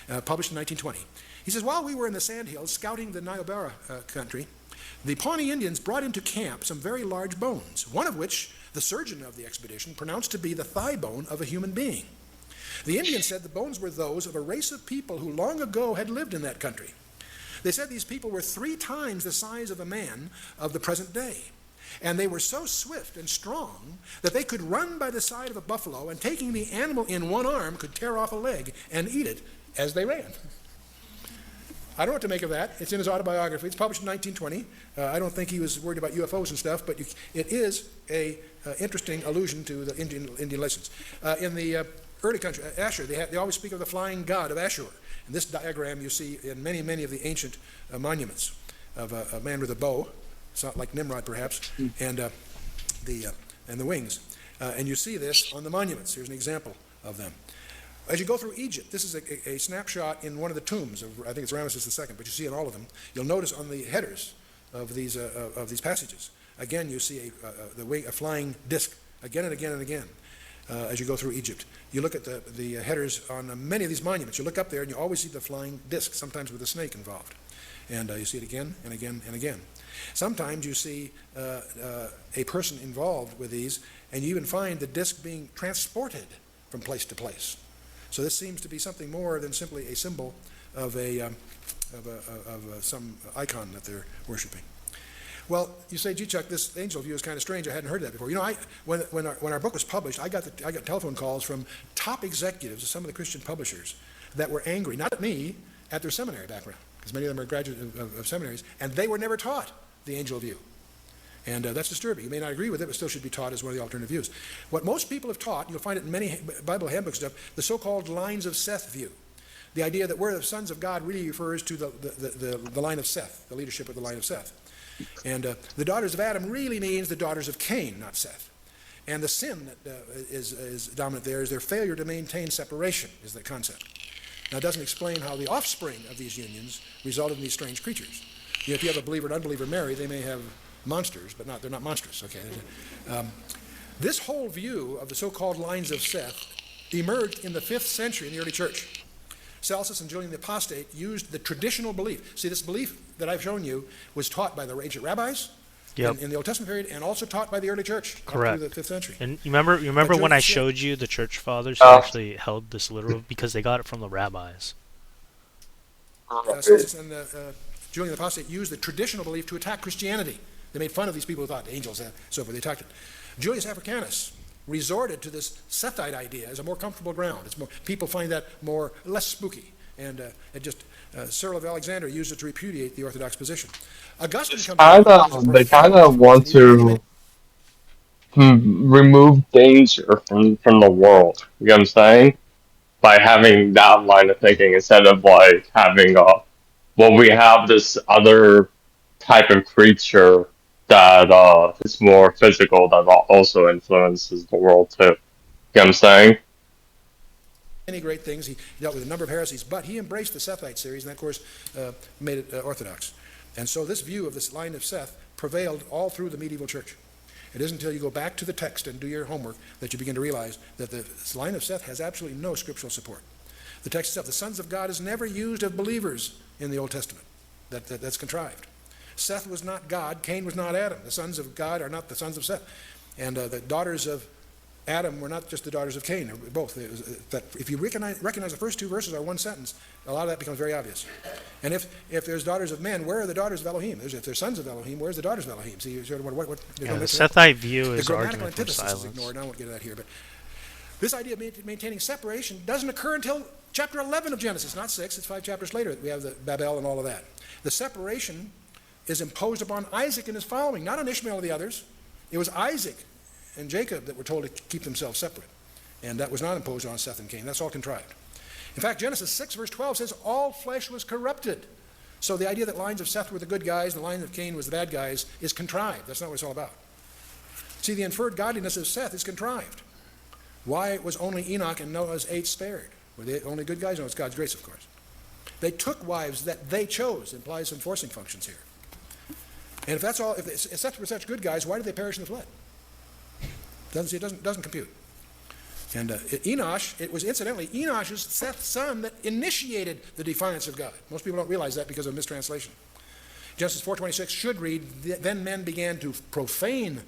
published in 1920. He says, while we were in the Sandhills scouting the Niobrara country, the Pawnee Indians brought into camp some very large bones, one of which the surgeon of the expedition pronounced to be the thigh bone of a human being. The Indians said the bones were those of a race of people who long ago had lived in that country. They said these people were 3 times the size of a man of the present day. And they were so swift and strong that they could run by the side of a buffalo and taking the animal in one arm could tear off a leg and eat it as they ran. I don't know what to make of that. It's in his autobiography. It's published in 1920. I don't think he was worried about UFOs and stuff, but it is a interesting allusion to the Indian legends. In the early country, Ashur, they always speak of the flying god of Ashur. And this diagram you see in many, many of the ancient monuments of a man with a bow, like Nimrod perhaps, and the wings. And you see this on the monuments. Here's an example of them. As you go through Egypt, this is a snapshot in one of the tombs of, I think it's Ramesses II, but you see in all of them. You'll notice on the headers of these passages, again you see a flying disc again and again and again as you go through Egypt. You look at the headers on many of these monuments. You look up there and you always see the flying disc, sometimes with a snake involved. And you see it again and again and again. Sometimes you see a person involved with these, and you even find the disc being transported from place to place. So this seems to be something more than simply a symbol of some icon that they're worshiping. Well, you say, gee, Chuck, this angel view is kind of strange. I hadn't heard of that before. You know, when our book was published, I got telephone calls from top executives of some of the Christian publishers that were angry, not at me, at their seminary background, because many of them are graduates of seminaries, and they were never taught the angel view. And that's disturbing. You may not agree with it, but still should be taught as one of the alternative views. What most people have taught, you'll find it in many Bible handbook stuff, the so-called lines of Seth view. The idea that we're the sons of God really refers to the line of Seth, the leadership of the line of Seth. And the daughters of Adam really means the daughters of Cain, not Seth. And the sin that is dominant there is their failure to maintain separation, is the concept. Now, it doesn't explain how the offspring of these unions resulted in these strange creatures. You know, if you have a believer and unbeliever married, they may have monsters, but they're not monstrous. Okay. This whole view of the so-called lines of Seth emerged in the 5th century in the early church. Celsus and Julian the Apostate used the traditional belief. See, this belief that I've shown you was taught by the ancient rabbis in the Old Testament period, and also taught by the early church Correct. Up through the 5th century. And you remember when I showed you the church fathers who actually held this literal because they got it from the rabbis. Celsus and Julian the Apostate used the traditional belief to attack Christianity. They made fun of these people who thought angels and so forth. They attacked it. Julius Africanus resorted to this Sethite idea as a more comfortable ground. It's more, people find that less spooky. And Cyril of Alexandria used it to repudiate the Orthodox position. Augustine comes they kind of want to remove danger from the world. You know what I'm saying? By having that line of thinking instead of like having we have this other type of creature that is more physical that also influences the world too. You know what I'm saying? Many great things. He dealt with a number of heresies, but he embraced the Sethite series, and that, of course, made it orthodox. And so this view of this line of Seth prevailed all through the medieval church. It isn't until you go back to the text and do your homework that you begin to realize that the line of Seth has absolutely no scriptural support. The text itself, the sons of God, is never used of believers in the Old Testament. That's contrived. Seth was not God. Cain was not Adam. The sons of God are not the sons of Seth. And the daughters of Adam were not just the daughters of Cain. They're both. If you recognize the first two verses are one sentence, a lot of that becomes very obvious. And if there's daughters of men, where are the daughters of Elohim? If there's sons of Elohim, where's the daughters of Elohim? See, sort of what the Sethite view is the grammatical argument from antithesis is silence. ignored. I won't get into that here. But this idea of maintaining separation doesn't occur until chapter 11 of Genesis, not 6. It's 5 chapters later. We have the Babel and all of that. The separation is imposed upon Isaac and his following, not on Ishmael or the others. It was Isaac and Jacob that were told to keep themselves separate. And that was not imposed on Seth and Cain. That's all contrived. In fact, Genesis 6, verse 12 says, all flesh was corrupted. So the idea that lines of Seth were the good guys and the lines of Cain was the bad guys is contrived. That's not what it's all about. See, the inferred godliness of Seth is contrived. Why was only Enoch and Noah's 8 spared? Were they only good guys? No, it's God's grace, of course. They took wives that they chose. It implies some forcing functions here. And if that's all, if Seth were such good guys, why did they perish in the flood? It doesn't compute. And Enosh, it was incidentally Enosh's Seth's son that initiated the defiance of God. Most people don't realize that because of mistranslation. Genesis 4:26 should read, then men began to profane,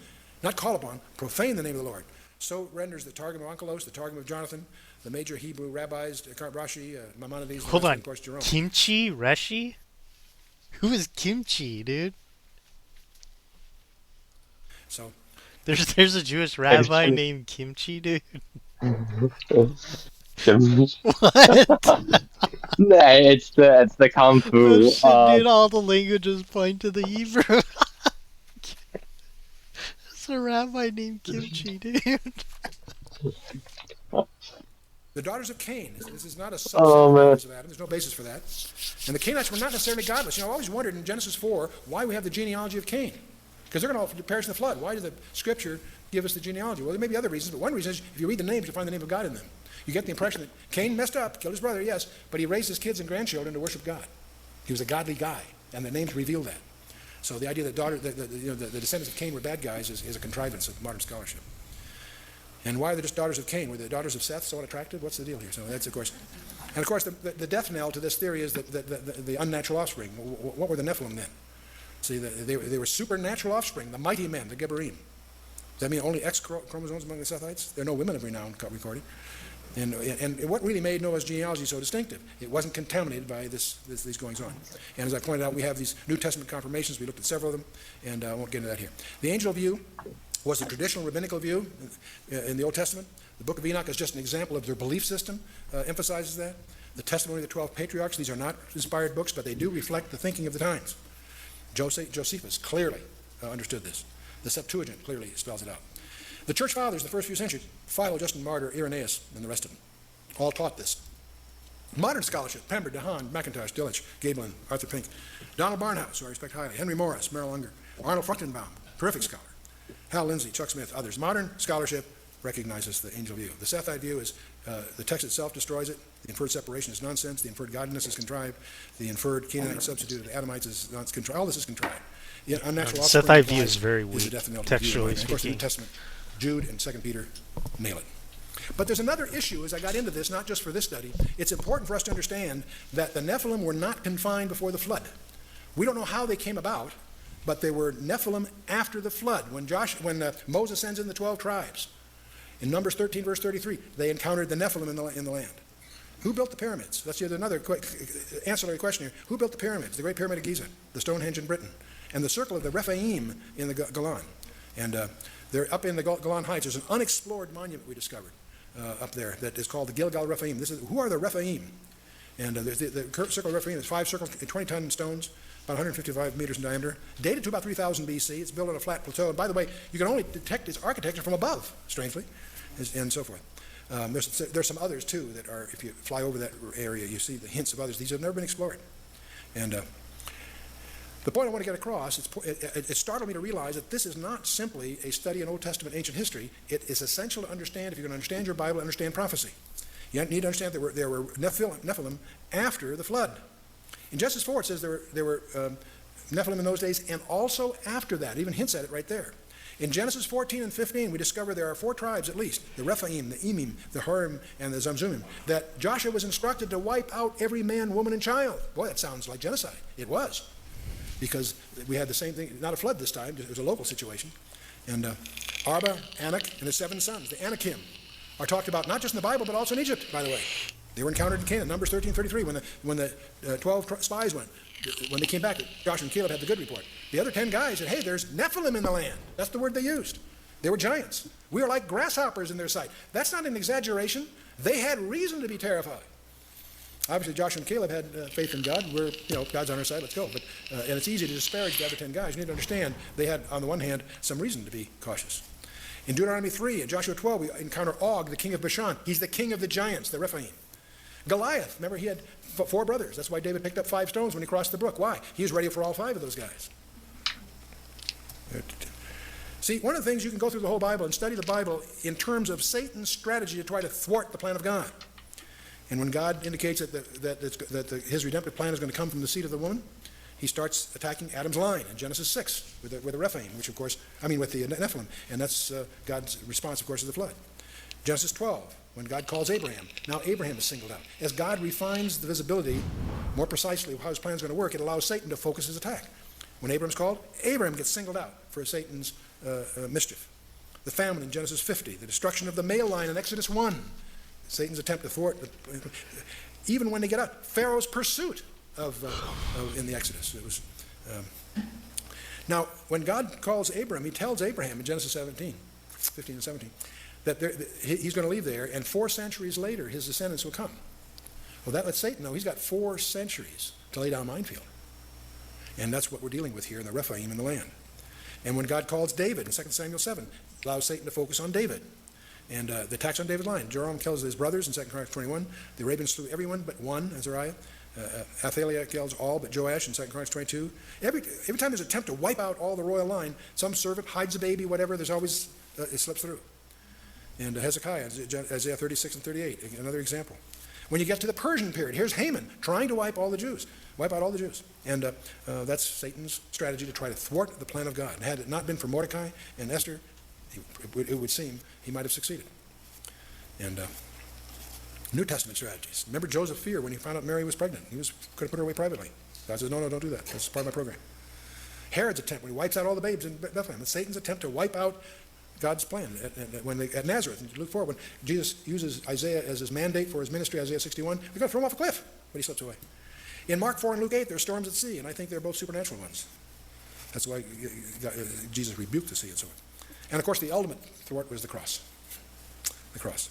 not call upon, profane the name of the Lord. So renders the Targum of Onkelos, the Targum of Jonathan, the major Hebrew rabbis, Rashi, Maimonides, Hold and on. of course Jerome. Kimchi Reshi? Who is Kimchi, dude? So There's a Jewish rabbi named Kimchi, dude. What? What? Nah, it's the kung fu. Oh, shit, dude, all the languages point to the Hebrew. There's a rabbi named Kimchi, dude. the daughters of Cain. This is not a subset Oh, of the man. daughters of Adam. There's no basis for that. And the Cainites were not necessarily godless. You know, I always wondered in Genesis 4 why we have the genealogy of Cain. Because they're going to all perish in the flood. Why does the Scripture give us the genealogy? Well, there may be other reasons, but one reason is if you read the names, you'll find the name of God in them. You get the impression that Cain messed up, killed his brother, yes, but he raised his kids and grandchildren to worship God. He was a godly guy, and the names reveal that. So the idea that the descendants of Cain were bad guys is a contrivance of modern scholarship. And why are they just daughters of Cain? Were the daughters of Seth so unattractive? What's the deal here? So that's, of course, and of course, the death knell to this theory is the unnatural offspring. What were the Nephilim then? See, they were supernatural offspring, the mighty men, the Gebarim. Does that mean only X chromosomes among the Sethites? There are no women of renown recorded. And what really made Noah's genealogy so distinctive? It wasn't contaminated by these goings on. And as I pointed out, we have these New Testament confirmations. We looked at several of them, and I won't get into that here. The angel view was the traditional rabbinical view in the Old Testament. The book of Enoch is just an example of their belief system, emphasizes that. The testimony of the 12 patriarchs, these are not inspired books, but they do reflect the thinking of the times. Josephus clearly understood this. The Septuagint clearly spells it out. The church fathers, the first few centuries, Philo, Justin Martyr, Irenaeus, and the rest of them, all taught this. Modern scholarship, Pember, DeHaan, McIntosh, Dillich, Gaebelin, Arthur Pink, Donald Barnhouse, who I respect highly, Henry Morris, Merrill Unger, Arnold Fruchtenbaum, terrific scholar, Hal Lindsey, Chuck Smith, others. Modern scholarship recognizes the angel view. The Sethite view is the text itself destroys it. The inferred separation is nonsense. The inferred godliness is contrived. The inferred Canaanite substitute of Adamites is contrived. All this is contrived. The unnatural offspring Sethite view implies is very the weak, death and textually of course, the New speaking. Testament, Jude and 2 Peter nail it. But there's another issue as I got into this, not just for this study. It's important for us to understand that the Nephilim were not confined before the flood. We don't know how they came about, but they were Nephilim after the flood. When Moses sends in the 12 tribes, in Numbers 13, verse 33, they encountered the Nephilim in the land. Who built the pyramids? That's another quick ancillary question here. Who built the pyramids? The Great Pyramid of Giza, the Stonehenge in Britain, and the Circle of the Rephaim in the Golan. And they're up in the Golan Heights. There's an unexplored monument we discovered up there that is called the Gilgal Rephaim. Who are the Rephaim? And the Circle of Rephaim is 5 circles, 20-ton stones, about 155 meters in diameter, dated to about 3000 BC. It's built on a flat plateau. And by the way, you can only detect its architecture from above, strangely, and so forth. There's some others, too, that are, if you fly over that area, you see the hints of others. These have never been explored. And the point I want to get across, it startled me to realize that this is not simply a study in Old Testament ancient history. It is essential to understand, if you're going to understand your Bible, understand prophecy. You need to understand there were Nephilim after the flood. In Genesis 4, it says there were Nephilim in those days, and also after that. It even hints at it right there. In Genesis 14 and 15, we discover there are 4 tribes at least, the Rephaim, the Emim, the Hurim, and the Zamzumim, that Joshua was instructed to wipe out every man, woman, and child. Boy, that sounds like genocide. It was, because we had the same thing, not a flood this time, it was a local situation. And Arba, Anak, and his 7 sons, the Anakim, are talked about not just in the Bible, but also in Egypt, by the way. They were encountered in Canaan, Numbers 13:33, when the 12 spies went. When they came back, Joshua and Caleb had the good report. The other 10 guys said, hey, there's Nephilim in the land. That's the word they used. They were giants. We are like grasshoppers in their sight. That's not an exaggeration. They had reason to be terrified. Obviously, Joshua and Caleb had faith in God. We're, God's on our side, let's go. But and it's easy to disparage the other 10 guys. You need to understand they had, on the one hand, some reason to be cautious. In Deuteronomy 3 and Joshua 12, we encounter Og, the king of Bashan. He's the king of the giants, the Rephaim. Goliath, remember, he had 4 brothers. That's why David picked up 5 stones when he crossed the brook. Why? He was ready for all 5 of those guys. See, one of the things, you can go through the whole Bible and study the Bible in terms of Satan's strategy to try to thwart the plan of God. And when God indicates that his redemptive plan is going to come from the seed of the woman, he starts attacking Adam's line in Genesis 6 with the Rephaim, with the Nephilim. And that's God's response, of course, to the flood. Genesis 12, when God calls Abraham. Now Abraham is singled out. As God refines the visibility more precisely of how his plan is going to work, it allows Satan to focus his attack. When Abraham's called, Abraham gets singled out for Satan's mischief. The famine in Genesis 50, the destruction of the male line in Exodus 1, Satan's attempt to thwart, even when they get out, Pharaoh's pursuit in the Exodus. It was, now, when God calls Abraham, he tells Abraham in Genesis 15 and 17, that he's going to leave there, and 4 centuries later, his descendants will come. Well, that lets Satan know he's got 4 centuries to lay down a minefield. And that's what we're dealing with here in the Rephaim in the land. And when God calls David in 2 Samuel 7, allows Satan to focus on David. And the attacks on David's line. Joram kills his brothers in 2 Chronicles 21. The Arabians slew everyone but one, Azariah. Athaliah kills all but Joash in 2 Chronicles 22. Every time there's an attempt to wipe out all the royal line, some servant hides a baby, whatever, there's always, it slips through. And Hezekiah, Isaiah 36 and 38, another example. When you get to the Persian period, here's Haman trying to wipe out all the Jews. And that's Satan's strategy to try to thwart the plan of God. And had it not been for Mordecai and Esther, it would seem he might have succeeded. And New Testament strategies. Remember Joseph's fear when he found out Mary was pregnant. He could have put her away privately. God says, no, don't do that. That's part of my program. Herod's attempt when he wipes out all the babes in Bethlehem. It's Satan's attempt to wipe out God's plan at Nazareth. And look forward, when Jesus uses Isaiah as his mandate for his ministry, Isaiah 61, they're going to throw him off a cliff, but he slips away. In Mark 4 and Luke 8, there are storms at sea, and I think they're both supernatural ones. That's why Jesus rebuked the sea and so on. And of course, the ultimate thwart was the cross. The cross.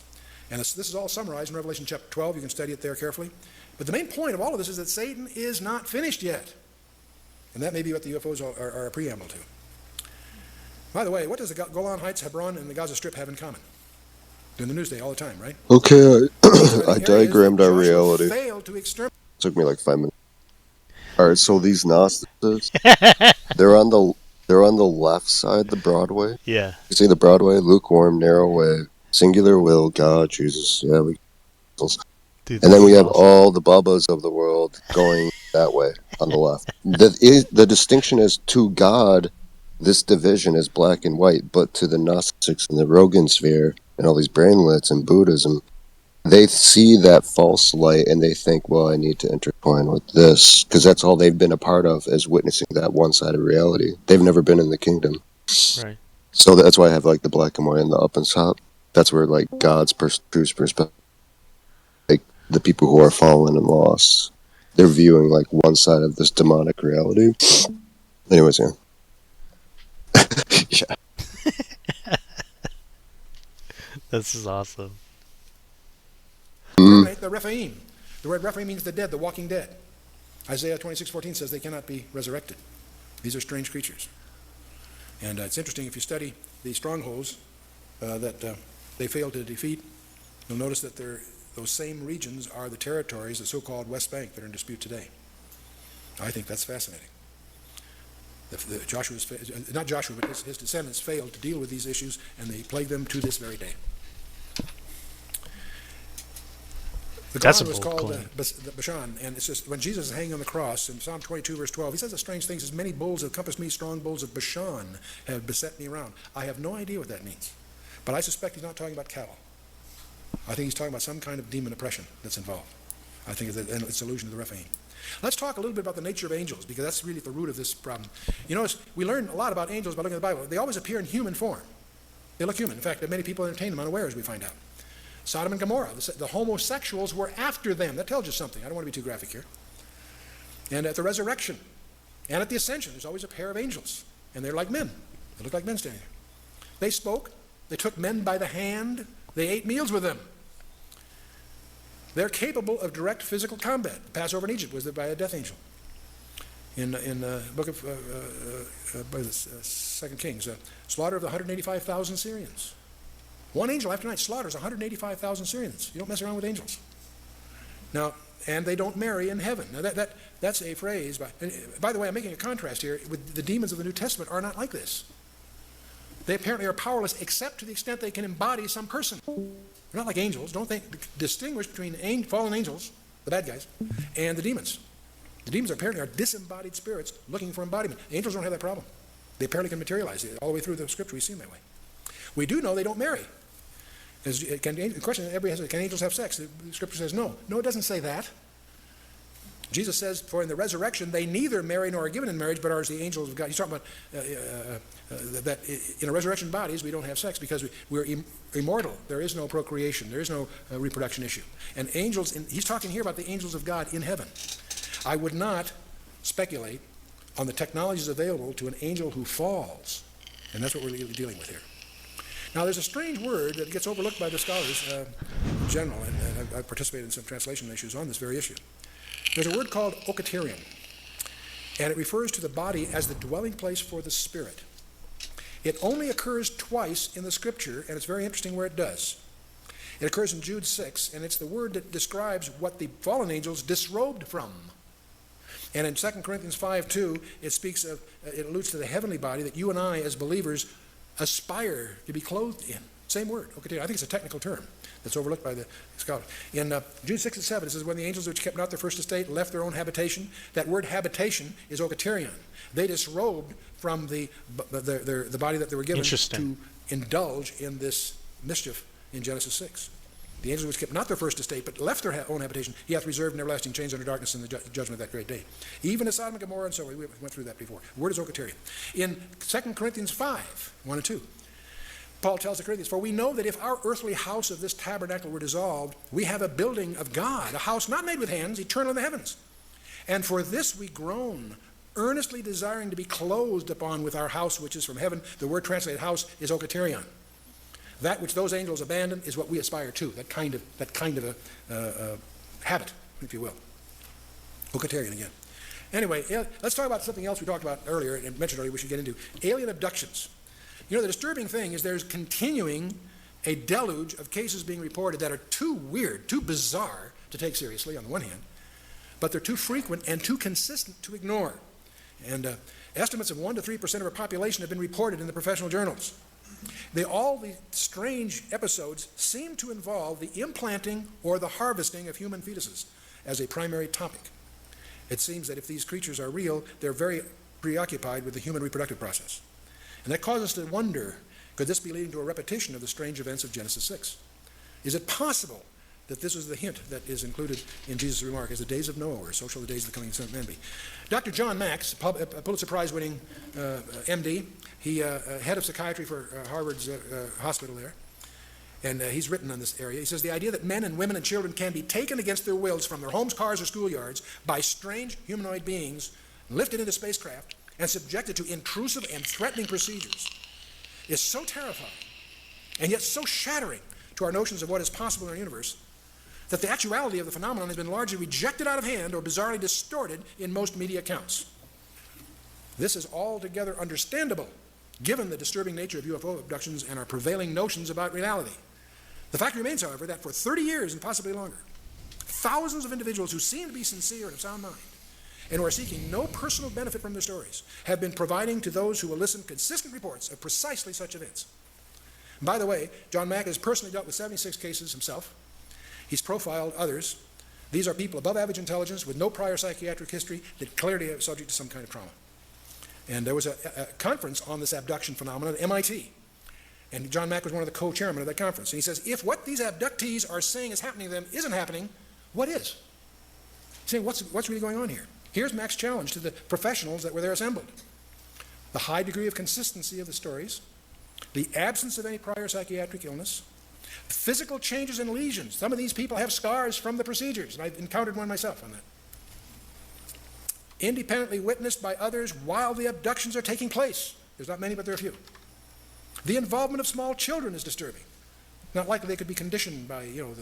And this is all summarized in Revelation chapter 12. You can study it there carefully. But the main point of all of this is that Satan is not finished yet. And that may be what the UFOs are a preamble to. By the way, what does the Golan Heights, Hebron, and the Gaza Strip have in common? They're in the news day all the time, right? Okay, I diagrammed our reality. Failed to Took me like 5 minutes. All right, so these Gnostics, they're on the left side, the Broadway. Yeah. You see the Broadway, lukewarm, narrow way, singular will, God, Jesus. Yeah, Dude, and then we have all the Bubbas of the world going that way on the left. The distinction is to God. This division is black and white, but to the Gnostics and the Rogan sphere and all these brainlets and Buddhism, they see that false light and they think, well, I need to intertwine with this, because that's all they've been a part of, is witnessing that one side of reality. They've never been in the kingdom. Right. So that's why I have like the black and white and the up and top. That's where like God's true perspective, like the people who are fallen and lost, they're viewing like one side of this demonic reality. Anyways, yeah. Yeah. This is awesome. The Rephaim. The word Rephaim means the dead, the walking dead. Isaiah 26:14 says they cannot be resurrected. These are strange creatures. And it's interesting, if you study the strongholds that they failed to defeat, you'll notice that those same regions are the territories, the so-called West Bank, that are in dispute today. I think that's fascinating. Not Joshua, but his descendants failed to deal with these issues, and they plague them to this very day. The That's a ground was bold called claim. Bashan, and it's just when Jesus is hanging on the cross in Psalm 22, verse 12, he says a strange thing. He says, "Many bulls have compassed me, strong bulls of Bashan have beset me around." I have no idea what that means, but I suspect he's not talking about cattle. I think he's talking about some kind of demon oppression that's involved. I think it's allusion to the Rephaim. Let's talk a little bit about the nature of angels, because that's really the root of this problem. You notice we learn a lot about angels by looking at the Bible. They always appear in human form. They look human. In fact, many people entertain them unawares, we find out. Sodom and Gomorrah, the homosexuals were after them. That tells you something. I don't want to be too graphic here. And at the resurrection and at the ascension, there's always a pair of angels. And they're like men. They look like men standing there. They spoke. They took men by the hand. They ate meals with them. They're capable of direct physical combat. The Passover in Egypt was by a death angel. In the book of 2 Kings, slaughter of the 185,000 Syrians. One angel after night slaughters 185,000 Syrians. You don't mess around with angels. Now, and they don't marry in heaven. Now that's a phrase. By the way, I'm making a contrast here. With the demons of the New Testament are not like this. They apparently are powerless except to the extent they can embody some person. They're not like angels. Don't distinguish between fallen angels, the bad guys, and the demons. The demons apparently are disembodied spirits looking for embodiment. Angels don't have that problem. They apparently can materialize it. All the way through the scripture we see them that way. We do know they don't marry. The question everybody has, can angels have sex? The scripture says no. No, it doesn't say that. Jesus says, for in the resurrection they neither marry nor are given in marriage, but are as the angels of God. He's talking about that in our resurrection bodies we don't have sex because we're immortal. There is no procreation. There is no reproduction issue. And angels, he's talking here about the angels of God in heaven. I would not speculate on the technologies available to an angel who falls. And that's what we're dealing with here. Now, there's a strange word that gets overlooked by the scholars in general, and I've participated in some translation issues on this very issue. There's a word called okaterion, and it refers to the body as the dwelling place for the spirit. It only occurs twice in the scripture, and it's very interesting where it does. It occurs in Jude 6, and it's the word that describes what the fallen angels disrobed from. And in 2 Corinthians 5:2, it alludes to the heavenly body that you and I, as believers, aspire to be clothed in. Same word, okaterion. I think it's a technical term that's overlooked by the scholars. In Jude 6 and 7, it says, when the angels which kept not their first estate left their own habitation, that word habitation is okaterion. They disrobed from the body that they were given to indulge in this mischief in Genesis 6. The angels which kept not their first estate, but left their own habitation, he hath reserved in everlasting chains under darkness in the judgment of that great day. Even as Sodom and Gomorrah and so on, we went through that before. The word is okaterion. In 2 Corinthians 5, 1 and 2, Paul tells the Corinthians, for we know that if our earthly house of this tabernacle were dissolved, we have a building of God, a house not made with hands, eternal in the heavens. And for this we groan, earnestly desiring to be clothed upon with our house which is from heaven. The word translated house is okaterion. That which those angels abandon is what we aspire to, that kind of a habit, if you will. Okaterion again. Anyway, let's talk about something else we talked about earlier and mentioned earlier we should get into. Alien abductions. You know, the disturbing thing is there's continuing a deluge of cases being reported that are too weird, too bizarre to take seriously on the one hand, but they're too frequent and too consistent to ignore. And estimates of 1 to 3% of our population have been reported in the professional journals. All the strange episodes seem to involve the implanting or the harvesting of human fetuses as a primary topic. It seems that if these creatures are real, they're very preoccupied with the human reproductive process. And that causes us to wonder, could this be leading to a repetition of the strange events of Genesis 6? Is it possible that this is the hint that is included in Jesus' remark, as the days of Noah were, so shall the days of the coming Son of Man be? Dr. John Max, a Pulitzer Prize-winning MD, he head of psychiatry for Harvard's hospital there, and he's written on this area. He says, the idea that men and women and children can be taken against their wills from their homes, cars, or schoolyards by strange humanoid beings, lifted into spacecraft, and subjected to intrusive and threatening procedures is so terrifying and yet so shattering to our notions of what is possible in our universe that the actuality of the phenomenon has been largely rejected out of hand or bizarrely distorted in most media accounts. This is altogether understandable given the disturbing nature of UFO abductions and our prevailing notions about reality. The fact remains, however, that for 30 years and possibly longer, thousands of individuals who seem to be sincere and of sound mind and who are seeking no personal benefit from their stories have been providing to those who will listen consistent reports of precisely such events. And by the way, John Mack has personally dealt with 76 cases himself. He's profiled others, These are people above average intelligence with no prior psychiatric history that clearly are subject to some kind of trauma. And there was a conference on this abduction phenomenon at MIT. And John Mack was one of the co-chairmen of that conference. And he says, if what these abductees are saying is happening to them isn't happening, what is? He's saying, what's really going on here? Here's Mack's challenge to the professionals that were there assembled. The high degree of consistency of the stories, the absence of any prior psychiatric illness, physical changes and lesions. Some of these people have scars from the procedures, and I've encountered one myself on that. Independently witnessed by others while the abductions are taking place. There's not many, but there are a few. The involvement of small children is disturbing. Not likely they could be conditioned by, Well,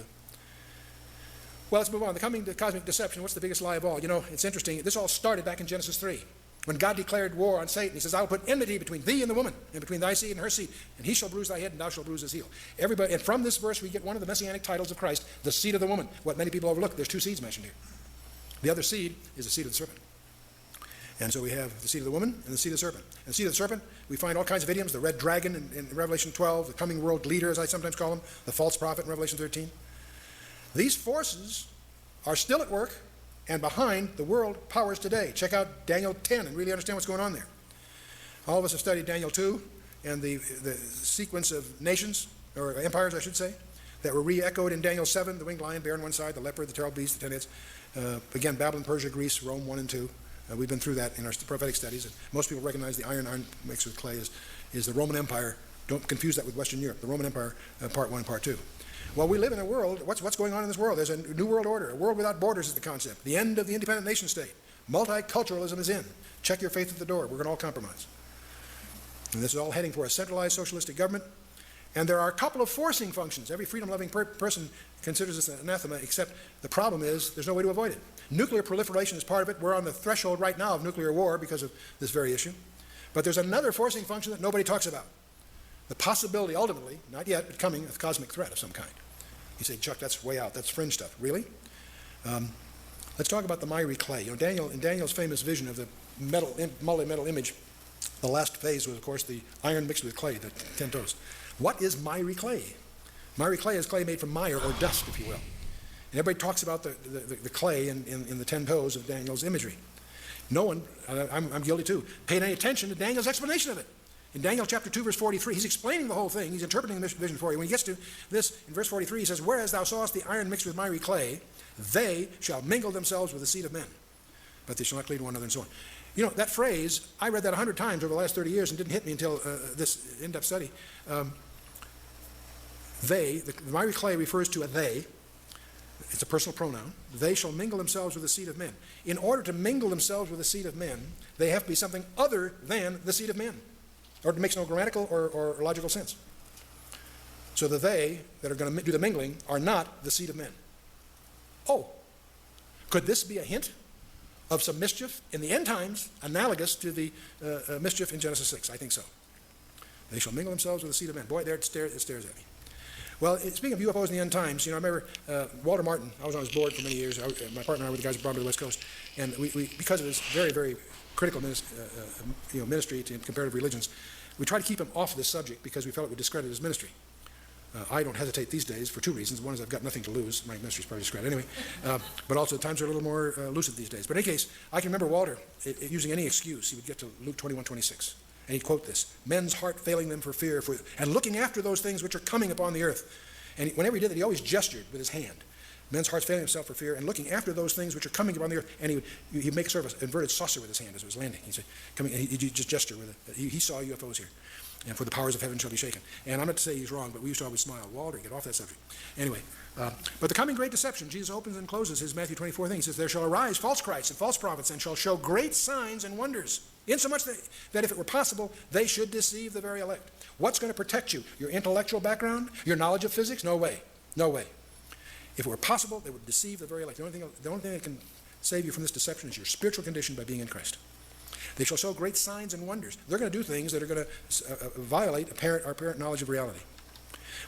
let's move on. The coming to cosmic deception, what's the biggest lie of all? It's interesting. This all started back in Genesis 3. When God declared war on Satan, he says, I will put enmity between thee and the woman, and between thy seed and her seed, and he shall bruise thy head, and thou shalt bruise his heel. Everybody, and from this verse we get one of the messianic titles of Christ, the seed of the woman. What many people overlook, there's two seeds mentioned here. The other seed is the seed of the serpent. And so we have the seed of the woman and the seed of the serpent. And the seed of the serpent, we find all kinds of idioms, the red dragon in Revelation 12, the coming world leader, as I sometimes call him, the false prophet in Revelation 13. These forces are still at work and behind the world powers today. Check out Daniel 10 and really understand what's going on there. All of us have studied Daniel 2 and the sequence of nations, or empires, I should say, that were re-echoed in Daniel 7, the winged lion, bear on one side, the leopard, the terrible beast, the 10 heads. Again, Babylon, Persia, Greece, Rome 1 and 2. We've been through that in our prophetic studies. And most people recognize the iron mixed with clay is the Roman Empire. Don't confuse that with Western Europe. The Roman Empire, part 1 and part 2. Well, we live in a world, what's going on in this world? There's a new world order. A world without borders is the concept. The end of the independent nation state. Multiculturalism is in. Check your faith at the door. We're going to all compromise. And this is all heading for a centralized socialistic government. And there are a couple of forcing functions. Every freedom-loving person considers this an anathema, except the problem is there's no way to avoid it. Nuclear proliferation is part of it. We're on the threshold right now of nuclear war because of this very issue. But there's another forcing function that nobody talks about. The possibility, ultimately, not yet, but coming, of cosmic threat of some kind. You say, Chuck, that's way out. That's fringe stuff. Really? Let's talk about the miry clay. In Daniel's famous vision of the multi-metal image, the last phase was, of course, the iron mixed with clay, the 10 toes. What is miry clay? Miry clay is clay made from mire, or dust, if you will. And everybody talks about the clay in the 10 toes of Daniel's imagery. No one, I'm guilty too, paid any attention to Daniel's explanation of it. In Daniel chapter 2, verse 43, he's explaining the whole thing. He's interpreting the vision for you. When he gets to this, in verse 43, he says, whereas thou sawest the iron mixed with miry clay, they shall mingle themselves with the seed of men, but they shall not cleave to one another, and so on. That phrase, I read that 100 times over the last 30 years and didn't hit me until this in-depth study. The miry clay refers to a they. It's a personal pronoun. They shall mingle themselves with the seed of men. In order to mingle themselves with the seed of men, they have to be something other than the seed of men, or it makes no grammatical or logical sense. So the they that are going to do the mingling are not the seed of men. Oh, could this be a hint of some mischief in the end times analogous to the mischief in Genesis 6? I think so. They shall mingle themselves with the seed of men. Boy, there it stares at me. Well, speaking of UFOs in the end times, I remember Walter Martin. I was on his board for many years. My partner and I were the guys who brought him to the West Coast. And we because of his very, very critical ministry to comparative religions, we tried to keep him off this subject because we felt it would discredit his ministry. I don't hesitate these days for two reasons. One is I've got nothing to lose. My ministry's probably discredited anyway. But also times are a little more lucid these days. But in any case, I can remember Walter, using any excuse, he would get to Luke 21:26. And he'd quote this, men's heart failing them for fear, and looking after those things which are coming upon the earth. And whenever he did that, he always gestured with his hand. Men's hearts failing himself for fear, and looking after those things which are coming upon the earth. And he'd make a sort of inverted saucer with his hand as it was landing. He'd say, coming, and he'd just gesture with it. He saw UFOs here. And for the powers of heaven shall be shaken. And I'm not to say he's wrong, but we used to always smile. Walter, get off that subject. Anyway, but the coming great deception, Jesus opens and closes his Matthew 24 thing. He says, there shall arise false Christs and false prophets, and shall show great signs and wonders, insomuch that if it were possible, they should deceive the very elect. What's going to protect you? Your intellectual background? Your knowledge of physics? No way. No way. If it were possible, they would deceive the very elect. The only thing that can save you from this deception is your spiritual condition by being in Christ. They shall show great signs and wonders. They're going to do things that are going to violate our apparent knowledge of reality.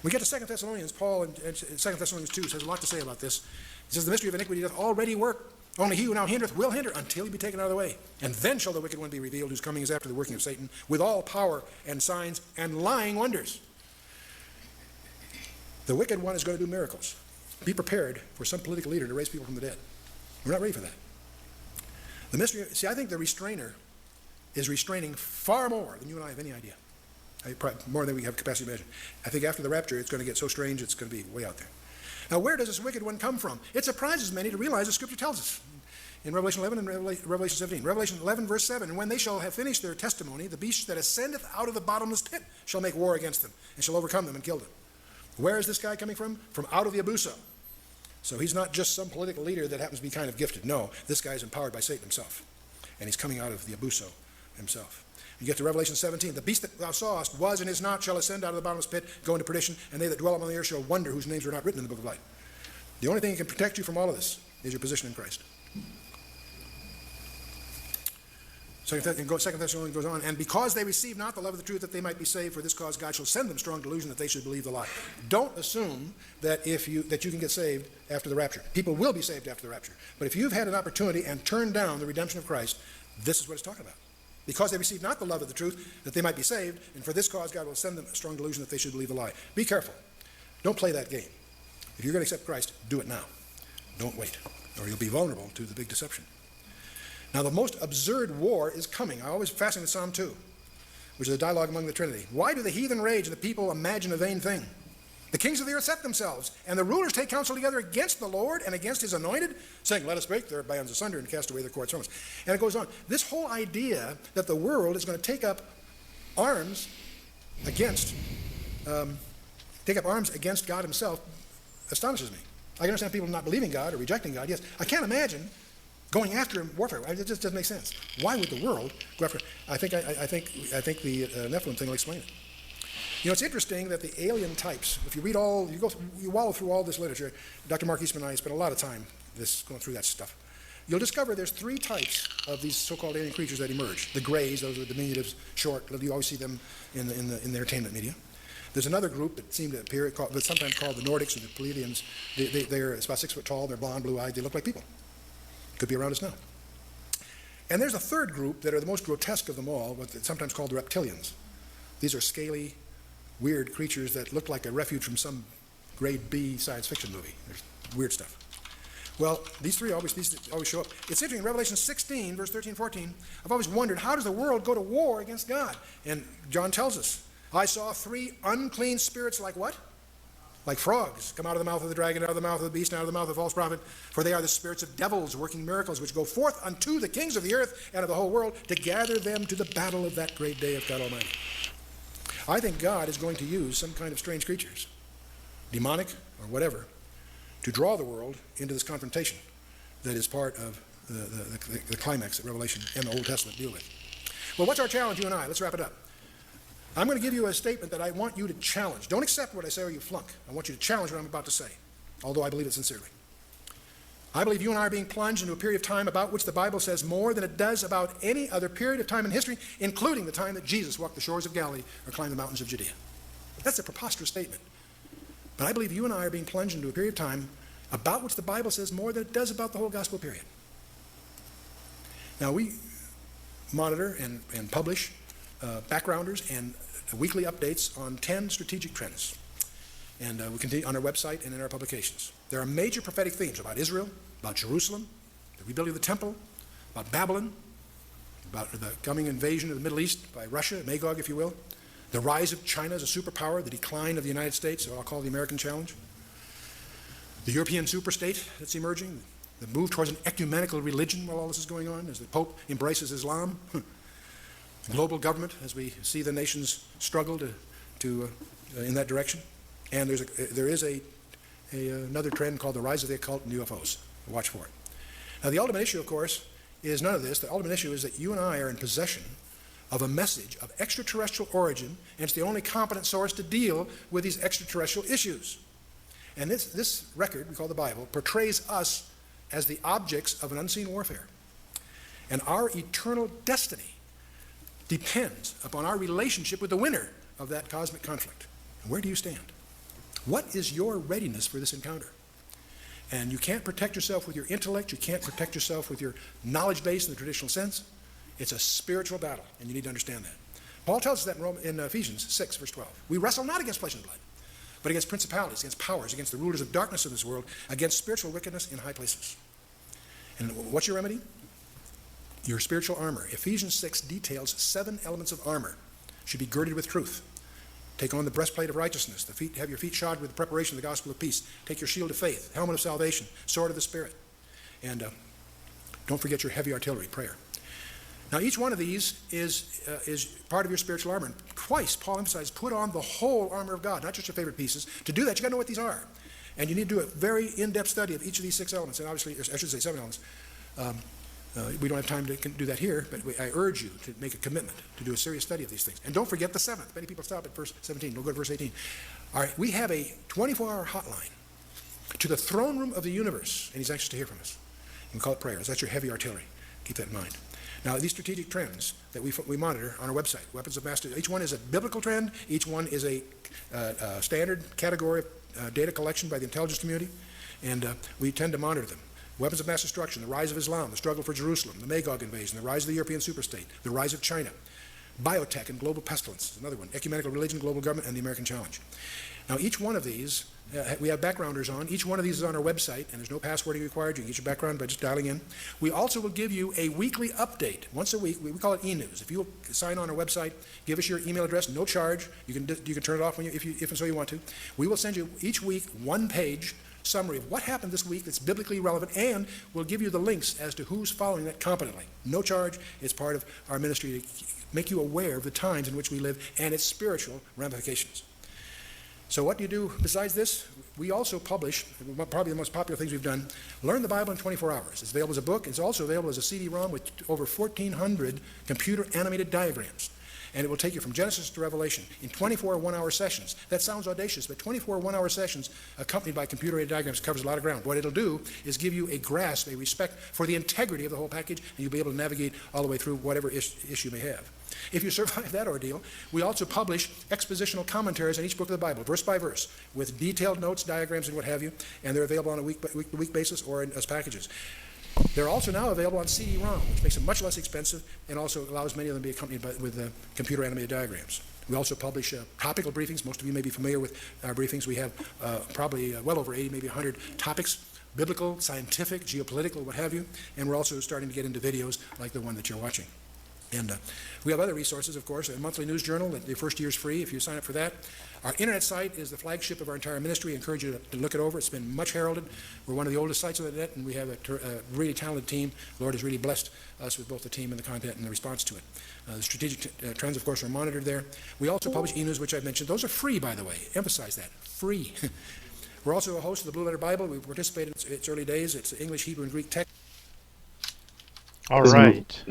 When we get to 2 Thessalonians, Paul in 2 Thessalonians 2 says a lot to say about this. He says, the mystery of iniquity doth already work. Only he who now hindereth will hinder until he be taken out of the way. And then shall the wicked one be revealed, whose coming is after the working of Satan, with all power and signs and lying wonders. The wicked one is going to do miracles. be prepared for some political leader to raise people from the dead. We're not ready for that. The mystery, see, I think the restrainer is restraining far more than you and I have any idea. More than we have capacity to imagine. I think after the rapture, it's going to get so strange, it's going to be way out there. Now, where does this wicked one come from? It surprises many to realize the Scripture tells us. In Revelation 11 and Revelation 17. Revelation 11, verse 7, and when they shall have finished their testimony, the beast that ascendeth out of the bottomless pit shall make war against them, and shall overcome them and kill them. Where is this guy coming from? From out of the abuso. So he's not just some political leader that happens to be kind of gifted. No, this guy is empowered by Satan himself. And he's coming out of the abuso himself. You get to Revelation 17. The beast that thou sawest was and is not, shall ascend out of the bottomless pit, go into perdition, and they that dwell upon the earth shall wonder whose names are not written in the book of life. The only thing that can protect you from all of this is your position in Christ. Second Thessalonians goes on, and because they receive not the love of the truth that they might be saved, for this cause God shall send them strong delusion that they should believe the lie. Don't assume that you can get saved after the rapture. People will be saved after the rapture. But if you've had an opportunity and turned down the redemption of Christ, this is what it's talking about. Because they receive not the love of the truth that they might be saved, and for this cause God will send them a strong delusion that they should believe the lie. Be careful. Don't play that game. If you're going to accept Christ, do it now. Don't wait, or you'll be vulnerable to the big deception. Now, the most absurd war is coming. I always fascinate with Psalm 2, which is a dialogue among the Trinity. Why do the heathen rage and the people imagine a vain thing? The kings of the earth set themselves, and the rulers take counsel together against the Lord and against his anointed, saying, let us break their bands asunder and cast away their cords from us. And it goes on. This whole idea that the world is going to take up arms against God himself astonishes me. I can understand people not believing God or rejecting God, yes. I can't imagine going after him warfare. It just doesn't make sense. Why would the world go after? I think the Nephilim thing will explain it. You know, it's interesting that the alien types. If you read you wallow through all this literature. Dr. Mark Eastman and I spent a lot of time going through that stuff. You'll discover there's three types of these so-called alien creatures that emerge. The Greys, those are diminutives, short. You always see them in the entertainment media. There's another group that seem to appear, but sometimes called the Nordics or the Pleiadians. They're about 6 foot tall. They're blonde, blue-eyed. They look like people. Could be around us now. And there's a third group that are the most grotesque of them all, what's sometimes called the reptilians. These are scaly, weird creatures that look like a refuge from some grade B science fiction movie. There's weird stuff. Well, these always show up. It's interesting, in Revelation 16, verse 13, 14, I've always wondered, how does the world go to war against God? And John tells us, I saw 3 unclean spirits like what? Like frogs, come out of the mouth of the dragon, out of the mouth of the beast, and out of the mouth of the false prophet. For they are the spirits of devils working miracles, which go forth unto the kings of the earth and of the whole world to gather them to the battle of that great day of God Almighty. I think God is going to use some kind of strange creatures, demonic or whatever, to draw the world into this confrontation that is part of the climax that Revelation and the Old Testament deal with. Well, what's our challenge, you and I? Let's wrap it up. I'm going to give you a statement that I want you to challenge. Don't accept what I say or you flunk. I want you to challenge what I'm about to say, although I believe it sincerely. I believe you and I are being plunged into a period of time about which the Bible says more than it does about any other period of time in history, including the time that Jesus walked the shores of Galilee or climbed the mountains of Judea. That's a preposterous statement. But I believe you and I are being plunged into a period of time about which the Bible says more than it does about the whole gospel period. Now, we monitor and publish backgrounders and weekly updates on 10 strategic trends. And we continue on our website and in our publications. There are major prophetic themes about Israel, about Jerusalem, the rebuilding of the temple, about Babylon, about the coming invasion of the Middle East by Russia, Magog, if you will, the rise of China as a superpower, the decline of the United States, or I'll call the American challenge, the European superstate that's emerging, the move towards an ecumenical religion while all this is going on, as the Pope embraces Islam, global government as we see the nations struggle to in that direction, and there is another trend called the rise of the occult and UFOs. Watch for it. Now, the ultimate issue, of course, is none of this. The ultimate issue is that you and I are in possession of a message of extraterrestrial origin, and it's the only competent source to deal with these extraterrestrial issues. And this record, we call the Bible, portrays us as the objects of an unseen warfare. And our eternal destiny depends upon our relationship with the winner of that cosmic conflict. And where do you stand? What is your readiness for this encounter? And you can't protect yourself with your intellect. You can't protect yourself with your knowledge base in the traditional sense. It's a spiritual battle, and you need to understand that. Paul tells us that in Ephesians 6, verse 12. We wrestle not against flesh and blood, but against principalities, against powers, against the rulers of darkness of this world, against spiritual wickedness in high places. And what's your remedy? Your spiritual armor. Ephesians 6 details 7 elements of armor. Should be girded with truth. Take on the breastplate of righteousness. Have your feet shod with the preparation of the gospel of peace. Take your shield of faith, helmet of salvation, sword of the Spirit. And don't forget your heavy artillery, prayer. Now, each one of these is part of your spiritual armor. And twice, Paul emphasizes, put on the whole armor of God, not just your favorite pieces. To do that, you got to know what these are. And you need to do a very in-depth study of each of these 6 elements. And obviously, I should say 7 elements. We don't have time to do that here, but I urge you to make a commitment to do a serious study of these things. And don't forget the 7th. Many people stop at verse 17. We'll go to verse 18. All right, we have a 24-hour hotline to the throne room of the universe, and he's anxious to hear from us. You can call it prayers. That's your heavy artillery. Keep that in mind. Now, these strategic trends that we monitor on our website, Weapons of Mass Destruction, each one is a biblical trend. Each one is a standard category of data collection by the intelligence community, and we tend to monitor them. Weapons of mass destruction, the rise of Islam, the struggle for Jerusalem, the Magog invasion, the rise of the European superstate, the rise of China, biotech and global pestilence is another one, ecumenical religion, global government, and the American challenge. Now, each one of these, we have backgrounders on. Each one of these is on our website, and there's no passwording required. You can get your background by just dialing in. We also will give you a weekly update, once a week. We call it e-news. If you sign on our website, give us your email address, no charge. You can turn it off if and so you want to. We will send you each week 1-page summary of what happened this week that's biblically relevant, and we'll give you the links as to who's following that competently. No charge. It's part of our ministry to make you aware of the times in which we live and its spiritual ramifications. So what do you do besides this? We also publish, probably the most popular things we've done, Learn the Bible in 24 Hours. It's available as a book. It's also available as a CD-ROM with over 1,400 computer-animated diagrams. And it will take you from Genesis to Revelation in 24 one-hour sessions. That sounds audacious, but 24 one-hour sessions accompanied by computer-aided diagrams covers a lot of ground. What it'll do is give you a grasp, a respect for the integrity of the whole package, and you'll be able to navigate all the way through whatever issue you may have. If you survive that ordeal, we also publish expositional commentaries on each book of the Bible, verse by verse, with detailed notes, diagrams, and what have you, and they're available on a week-to-week basis or as packages. They're also now available on CD-ROM, which makes them much less expensive and also allows many of them to be accompanied with computer-animated diagrams. We also publish topical briefings. Most of you may be familiar with our briefings. We have probably well over 80, maybe 100 topics, biblical, scientific, geopolitical, what have you, and we're also starting to get into videos like the one that you're watching. And we have other resources, of course, a monthly news journal that the first year is free if you sign up for that. Our internet site is the flagship of our entire ministry. I encourage you to look it over. It's been much heralded. We're one of the oldest sites on the net, and we have a really talented team. The Lord has really blessed us with both the team and the content and the response to it. The strategic trends, of course, are monitored there. We also publish e-news, which I've mentioned. Those are free, by the way. Emphasize that. Free. We're also a host of the Blue Letter Bible. We participated in its early days. It's English, Hebrew, and Greek text. All right.